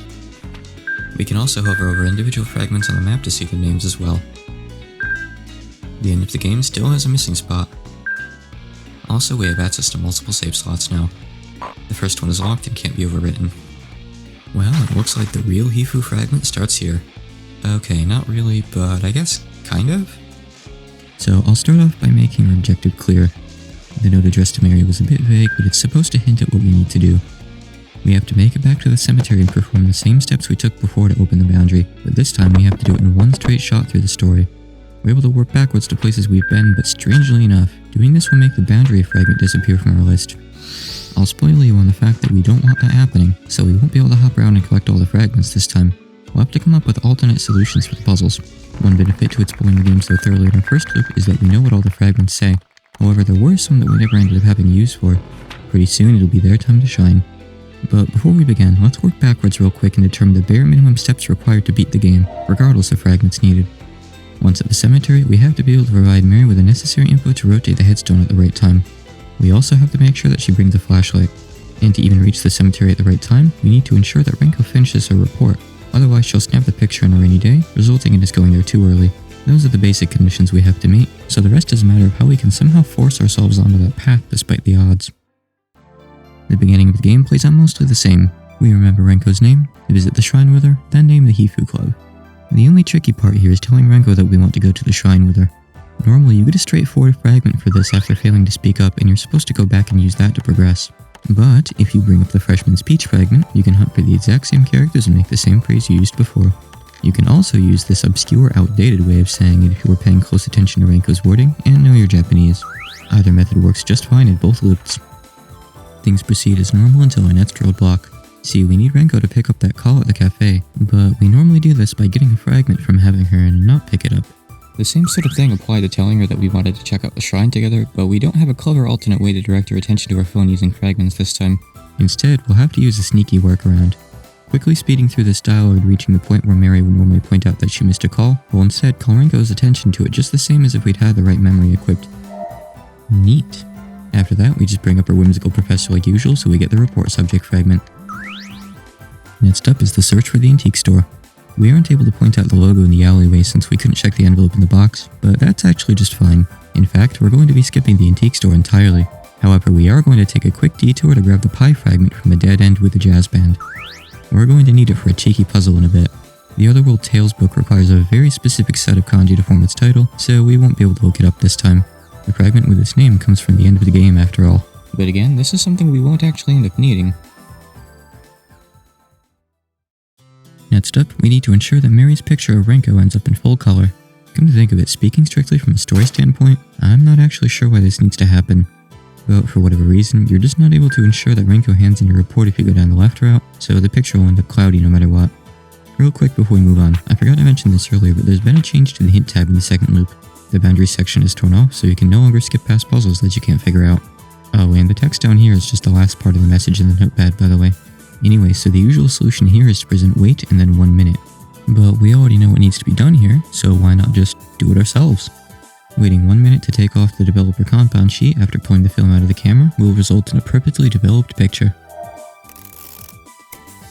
We can also hover over individual fragments on the map to see their names as well. The end of the game still has a missing spot. Also, we have access to multiple save slots now. The first one is locked and can't be overwritten. Well, it looks like the real Hifuu Fragment starts here. Okay, not really, but I guess kind of? So I'll start off by making our objective clear. The note addressed to Mary was a bit vague, but it's supposed to hint at what we need to do. We have to make it back to the cemetery and perform the same steps we took before to open the boundary, but this time we have to do it in one straight shot through the story. We're able to warp backwards to places we've been, but strangely enough, doing this will make the boundary fragment disappear from our list. I'll spoil you on the fact that we don't want that happening, so we won't be able to hop around and collect all the fragments this time. We'll have to come up with alternate solutions for the puzzles. One benefit to exploring the game so thoroughly in our first loop is that we know what all the fragments say. However, there were some that we never ended up having use for. Pretty soon it'll be their time to shine. But before we begin, let's work backwards real quick and determine the bare minimum steps required to beat the game, regardless of fragments needed. Once at the cemetery, we have to be able to provide Mary with the necessary info to rotate the headstone at the right time. We also have to make sure that she brings a flashlight. And to even reach the cemetery at the right time, we need to ensure that Renko finishes her report. Otherwise, she'll snap the picture on a rainy day, resulting in us going there too early. Those are the basic conditions we have to meet, so the rest is a matter of how we can somehow force ourselves onto that path despite the odds. The beginning of the game plays out mostly the same. We remember Renko's name, visit the shrine with her, then name the Hifuu Club. The only tricky part here is telling Renko that we want to go to the shrine with her. Normally, you get a straightforward fragment for this after failing to speak up, and you're supposed to go back and use that to progress. But if you bring up the freshman speech fragment, you can hunt for the exact same characters and make the same phrase you used before. You can also use this obscure, outdated way of saying it if you were paying close attention to Renko's wording and know your Japanese. Either method works just fine in both loops. Things proceed as normal until our next roadblock. See, we need Renko to pick up that call at the cafe, but we normally do this by getting a fragment from having her and not pick it up. The same sort of thing applied to telling her that we wanted to check out the shrine together, but we don't have a clever alternate way to direct her attention to her phone using fragments this time. Instead, we'll have to use a sneaky workaround. Quickly speeding through this dialogue, reaching the point where Mary would normally point out that she missed a call, we'll instead call Renko's attention to it just the same as if we'd had the right memory equipped. Neat. After that, we just bring up our whimsical professor like usual so we get the report subject fragment. Next up is the search for the antique store. We aren't able to point out the logo in the alleyway since we couldn't check the envelope in the box, but that's actually just fine. In fact, we're going to be skipping the antique store entirely. However, we are going to take a quick detour to grab the pie fragment from the dead end with the jazz band. We're going to need it for a cheeky puzzle in a bit. The Otherworldly Tales book requires a very specific set of kanji to form its title, so we won't be able to look it up this time. The fragment with its name comes from the end of the game after all. But again, this is something we won't actually end up needing. Next up, we need to ensure that Mary's picture of Renko ends up in full color. Come to think of it, speaking strictly from a story standpoint, I'm not actually sure why this needs to happen. But for whatever reason, you're just not able to ensure that Renko hands in a report if you go down the left route, so the picture will end up cloudy no matter what. Real quick before we move on, I forgot to mention this earlier, but there's been a change to the hint tab in the second loop. The boundary section is torn off, so you can no longer skip past puzzles that you can't figure out. Oh, and the text down here is just the last part of the message in the notepad, by the way. Anyway, so the usual solution here is to present wait and then 1 minute. But we already know what needs to be done here, so why not just do it ourselves? Waiting 1 minute to take off the developer compound sheet after pulling the film out of the camera will result in a perfectly developed picture.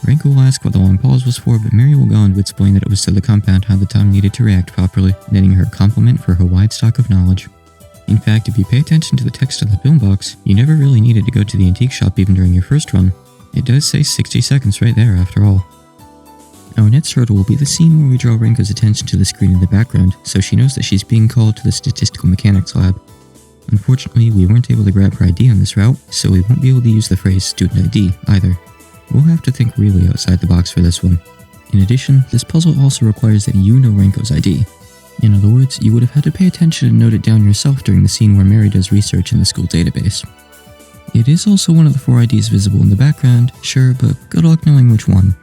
Renko will ask what the long pause was for, but Mary will go on to explain that it was so the compound had the time needed to react properly, netting her a compliment for her wide stock of knowledge. In fact, if you pay attention to the text on the film box, you never really needed to go to the antique shop even during your first run. It does say 60 seconds right there after all. Our next hurdle will be the scene where we draw Renko's attention to the screen in the background, so she knows that she's being called to the statistical mechanics lab. Unfortunately, we weren't able to grab her ID on this route, so we won't be able to use the phrase student ID either. We'll have to think really outside the box for this one. In addition, this puzzle also requires that you know Renko's ID. In other words, you would have had to pay attention and note it down yourself during the scene where Mary does research in the school database. It is also one of the 4 IDs visible in the background, sure, but good luck knowing which one.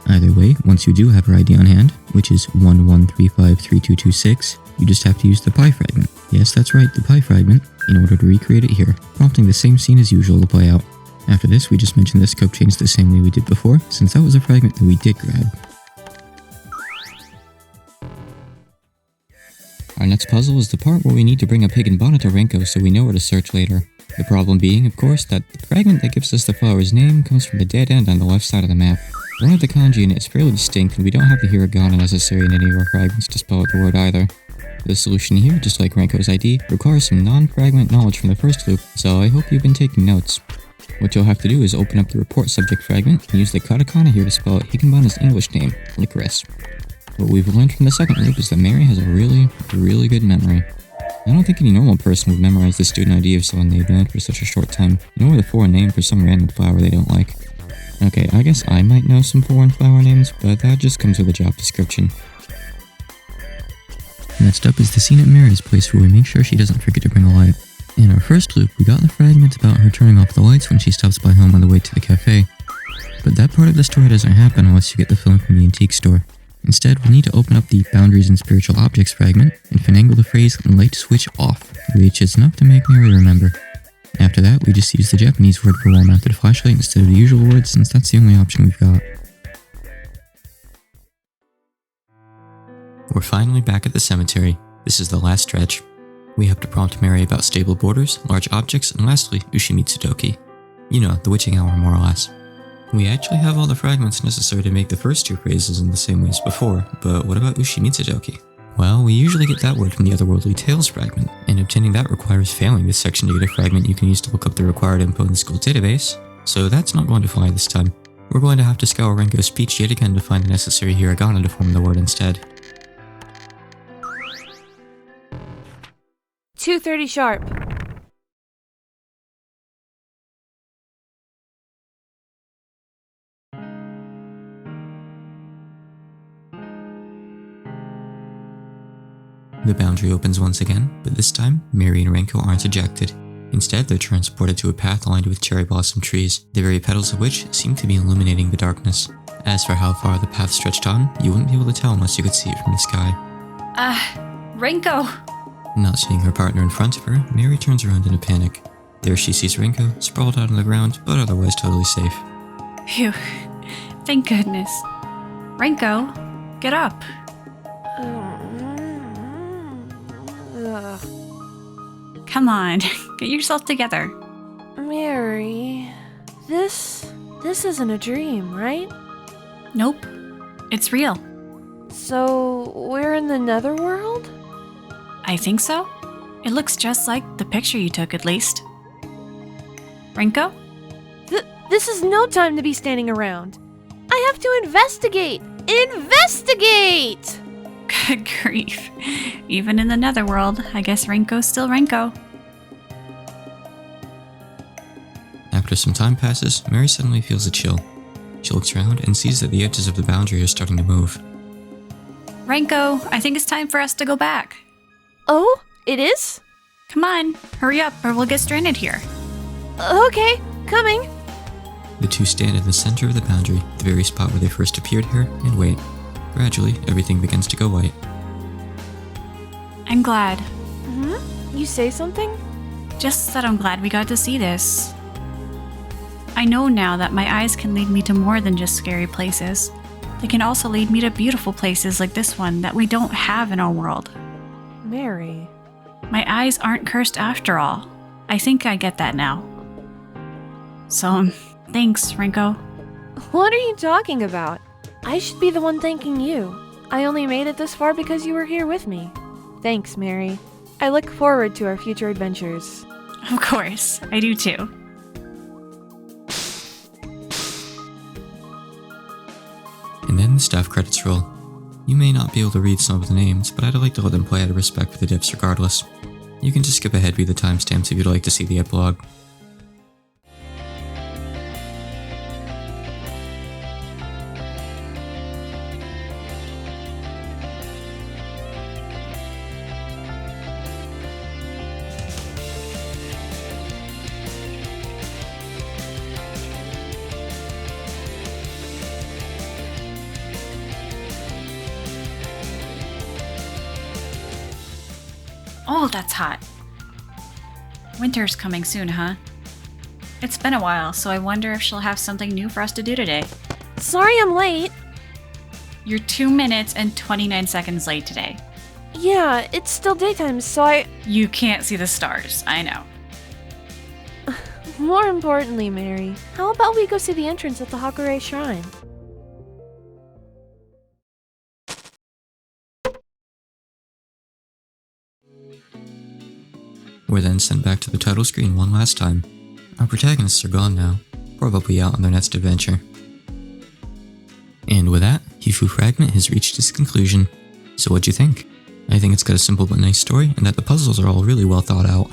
Either way, once you do have her ID on hand, which is 11353226, you just have to use the pie fragment. Yes, that's right, the pie fragment, in order to recreate it here, prompting the same scene as usual to play out. After this, we just mentioned the scope change the same way we did before, since that was a fragment that we did grab. Our next puzzle is the part where we need to bring up Higanbana to Renko so we know where to search later. The problem being, of course, that the fragment that gives us the flower's name comes from the dead end on the left side of the map. One of the kanji in it is fairly distinct, and we don't have the hiragana necessary in any of our fragments to spell out the word either. The solution here, just like Renko's ID, requires some non-fragment knowledge from the first loop, so I hope you've been taking notes. What you'll have to do is open up the report subject fragment and use the katakana here to spell out Higanbana's English name, licorice. What we've learned from the second loop is that Mary has a really good memory. I don't think any normal person would memorize the student ID of someone they've known for such a short time, nor the foreign name for some random flower they don't like. Okay, I guess I might know some foreign flower names, but that just comes with a job description. Next up is the scene at Mary's place where we make sure she doesn't forget to bring a light. In our first loop, we got the fragment about her turning off the lights when she stops by home on the way to the cafe. But that part of the story doesn't happen unless you get the film from the antique store. Instead, we'll need to open up the Boundaries and Spiritual Objects fragment and finagle the phrase light switch off, which is enough to make Mary remember. After that, we just use the Japanese word for wall-mounted flashlight instead of the usual word since that's the only option we've got. We're finally back at the cemetery. This is the last stretch. We have to prompt Mary about stable borders, large objects, and lastly, Ushimitsudoki. You know, the witching hour more or less. We actually have all the fragments necessary to make the first 2 phrases in the same way as before, but what about Ushimitsudoki? Well, we usually get that word from the Otherworldly Tales fragment, and obtaining that requires failing this section to get a fragment you can use to look up the required info in the school database, so that's not going to fly this time. We're going to have to scour Renko's speech yet again to find the necessary hiragana to form the word instead. 2:30 sharp. The boundary opens once again, but this time, Mary and Renko aren't ejected. Instead, they're transported to a path lined with cherry blossom trees, the very petals of which seem to be illuminating the darkness. As for how far the path stretched on, you wouldn't be able to tell unless you could see it from the sky. Renko! Not seeing her partner in front of her, Mary turns around in a panic. There she sees Renko, sprawled out on the ground, but otherwise totally safe. Phew. Thank goodness. Renko, get up. Come on, get yourself together. Mary, this isn't a dream, right? Nope, it's real. So, we're in the Netherworld? I think so. It looks just like the picture you took, at least. Renko? This is no time to be standing around. I have to investigate! Investigate! Good grief. Even in the Netherworld, I guess Renko's still Renko. After some time passes, Mary suddenly feels a chill. She looks around and sees that the edges of the boundary are starting to move. Renko, I think it's time for us to go back. Oh, it is? Come on, hurry up or we'll get stranded here. Okay, coming. The two stand in the center of the boundary, the very spot where they first appeared here, and wait. Gradually, everything begins to go white. I'm glad. You say something? Just that I'm glad we got to see this. I know now that my eyes can lead me to more than just scary places. They can also lead me to beautiful places like this one that we don't have in our world. Mary. My eyes aren't cursed after all. I think I get that now. So, thanks, Renko. What are you talking about? I should be the one thanking you. I only made it this far because you were here with me. Thanks, Mary. I look forward to our future adventures. Of course, I do too. And then the staff credits roll. You may not be able to read some of the names, but I'd like to let them play out of respect for the dips regardless. You can just skip ahead via the timestamps if you'd like to see the epilogue. Oh, that's hot. Winter's coming soon, huh? It's been a while, so I wonder if she'll have something new for us to do today. Sorry I'm late. You're 2 minutes and 29 seconds late today. Yeah, it's still daytime, so You can't see the stars, I know. More importantly, Mary, how about we go see the entrance at the Hakure Shrine? We're then sent back to the title screen one last time. Our protagonists are gone now, probably out on their next adventure. And with that, Hifuu Fragment has reached its conclusion. So what'd you think? I think it's got a simple but nice story, and that the puzzles are all really well thought out.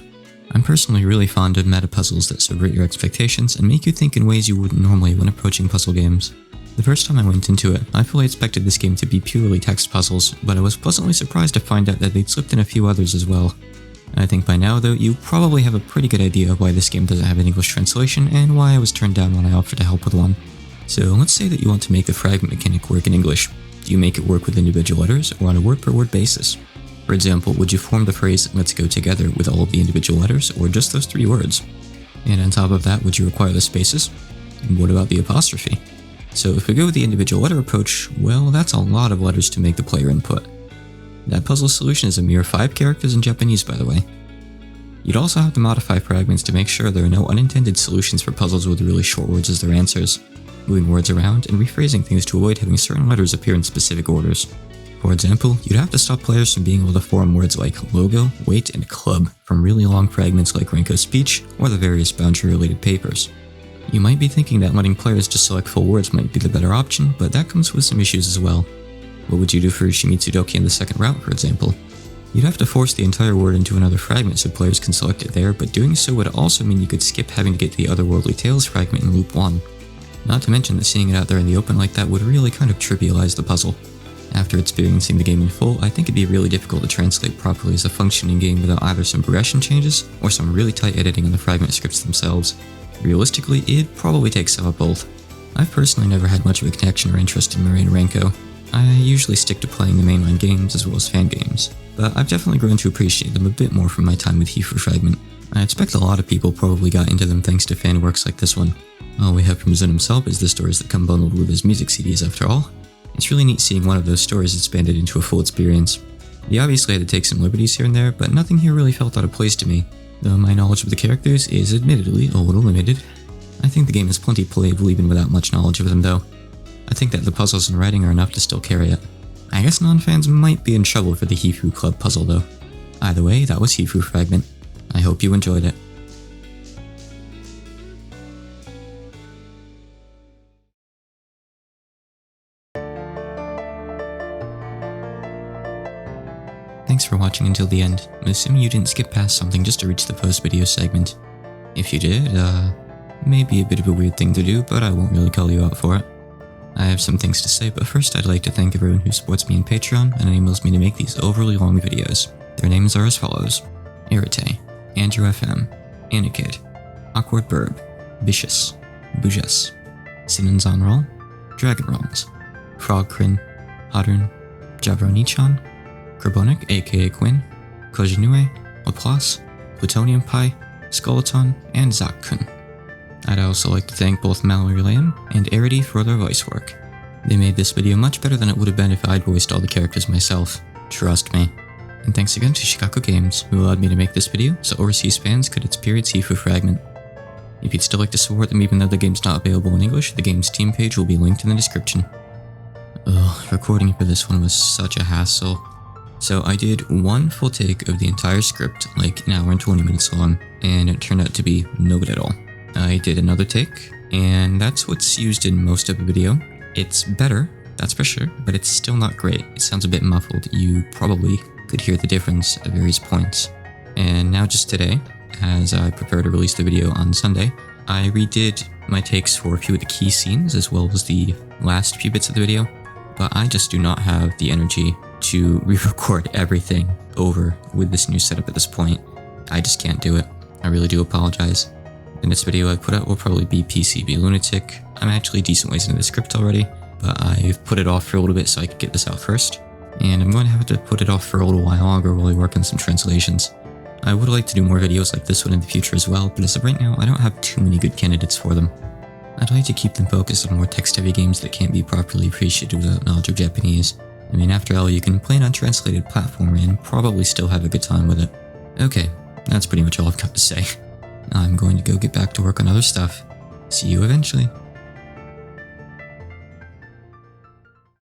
I'm personally really fond of meta puzzles that subvert your expectations and make you think in ways you wouldn't normally when approaching puzzle games. The first time I went into it, I fully expected this game to be purely text puzzles, but I was pleasantly surprised to find out that they'd slipped in a few others as well. I think by now, though, you probably have a pretty good idea of why this game doesn't have an English translation and why I was turned down when I offered to help with one. So let's say that you want to make the fragment mechanic work in English. Do you make it work with individual letters or on a word-per-word basis? For example, would you form the phrase, "let's go together" with all of the individual letters or just those 3 words? And on top of that, would you require the spaces? And what about the apostrophe? So if we go with the individual letter approach, well, that's a lot of letters to make the player input. That puzzle solution is a mere 5 characters in Japanese, by the way. You'd also have to modify fragments to make sure there are no unintended solutions for puzzles with really short words as their answers, moving words around and rephrasing things to avoid having certain letters appear in specific orders. For example, you'd have to stop players from being able to form words like logo, weight, and club from really long fragments like Renko's speech or the various boundary-related papers. You might be thinking that letting players just select full words might be the better option, but that comes with some issues as well. What would you do for Shimizu Doki in the second route, for example? You'd have to force the entire word into another fragment so players can select it there, but doing so would also mean you could skip having to get to the Otherworldly Tales fragment in loop 1. Not to mention that seeing it out there in the open like that would really kind of trivialize the puzzle. After experiencing the game in full, I think it'd be really difficult to translate properly as a functioning game without either some progression changes or some really tight editing in the fragment scripts themselves. Realistically, it'd probably take some of both. I've personally never had much of a connection or interest in Marie and Renko. I usually stick to playing the mainline games as well as fan games, but I've definitely grown to appreciate them a bit more from my time with Hifuu Fragment. I expect a lot of people probably got into them thanks to fan works like this one. All we have from Zun himself is the stories that come bundled with his music CDs after all. It's really neat seeing one of those stories expanded into a full experience. He obviously had to take some liberties here and there, but nothing here really felt out of place to me, though my knowledge of the characters is admittedly a little limited. I think the game is plenty playable even without much knowledge of them though. I think that the puzzles and writing are enough to still carry it. I guess non-fans might be in trouble for the Hifuu Club puzzle though. Either way, that was Hifuu Fragment. I hope you enjoyed it. Thanks for watching until the end. I'm assuming you didn't skip past something just to reach the post-video segment. If you did, maybe a bit of a weird thing to do, but I won't really call you out for it. I have some things to say, but first I'd like to thank everyone who supports me on Patreon and enables me to make these overly long videos. Their names are as follows: Irite, Andrew FM, Anikid, Awkward Burb, Vicious, Bujas, Sinan Zanral, Dragon Realms, Frogcrin, Hadrun, Javroni-chan, Carbonic aka Quinn, Kojinue, Laplace, Plutonium Pi, Skeleton, and Zach-kun. I'd also like to thank both Mallory Lamb and Arity for their voice work. They made this video much better than it would have been if I'd voiced all the characters myself. Trust me. And thanks again to Shikaku Games, who allowed me to make this video so overseas fans could experience Hifuu Fragment. If you'd still like to support them even though the game's not available in English, the game's Steam page will be linked in the description. Ugh, recording for this one was such a hassle. So I did one full take of the entire script, like an hour and 20 minutes long, and it turned out to be no good at all. I did another take, and that's what's used in most of the video. It's better, that's for sure, but it's still not great. It sounds a bit muffled. You probably could hear the difference at various points. And now just today, as I prepare to release the video on Sunday, I redid my takes for a few of the key scenes as well as the last few bits of the video, but I just do not have the energy to re-record everything over with this new setup at this point. I just can't do it. I really do apologize. The next video I put out will probably be PCB Lunatic. I'm actually decent ways into the script already, but I've put it off for a little bit so I could get this out first. And I'm going to have to put it off for a little while longer while I work on some translations. I would like to do more videos like this one in the future as well, but as of right now, I don't have too many good candidates for them. I'd like to keep them focused on more text-heavy games that can't be properly appreciated without knowledge of Japanese. I mean, after all, you can play an untranslated platformer and probably still have a good time with it. Okay, that's pretty much all I've got to say. I'm going to go get back to work on other stuff. See you eventually.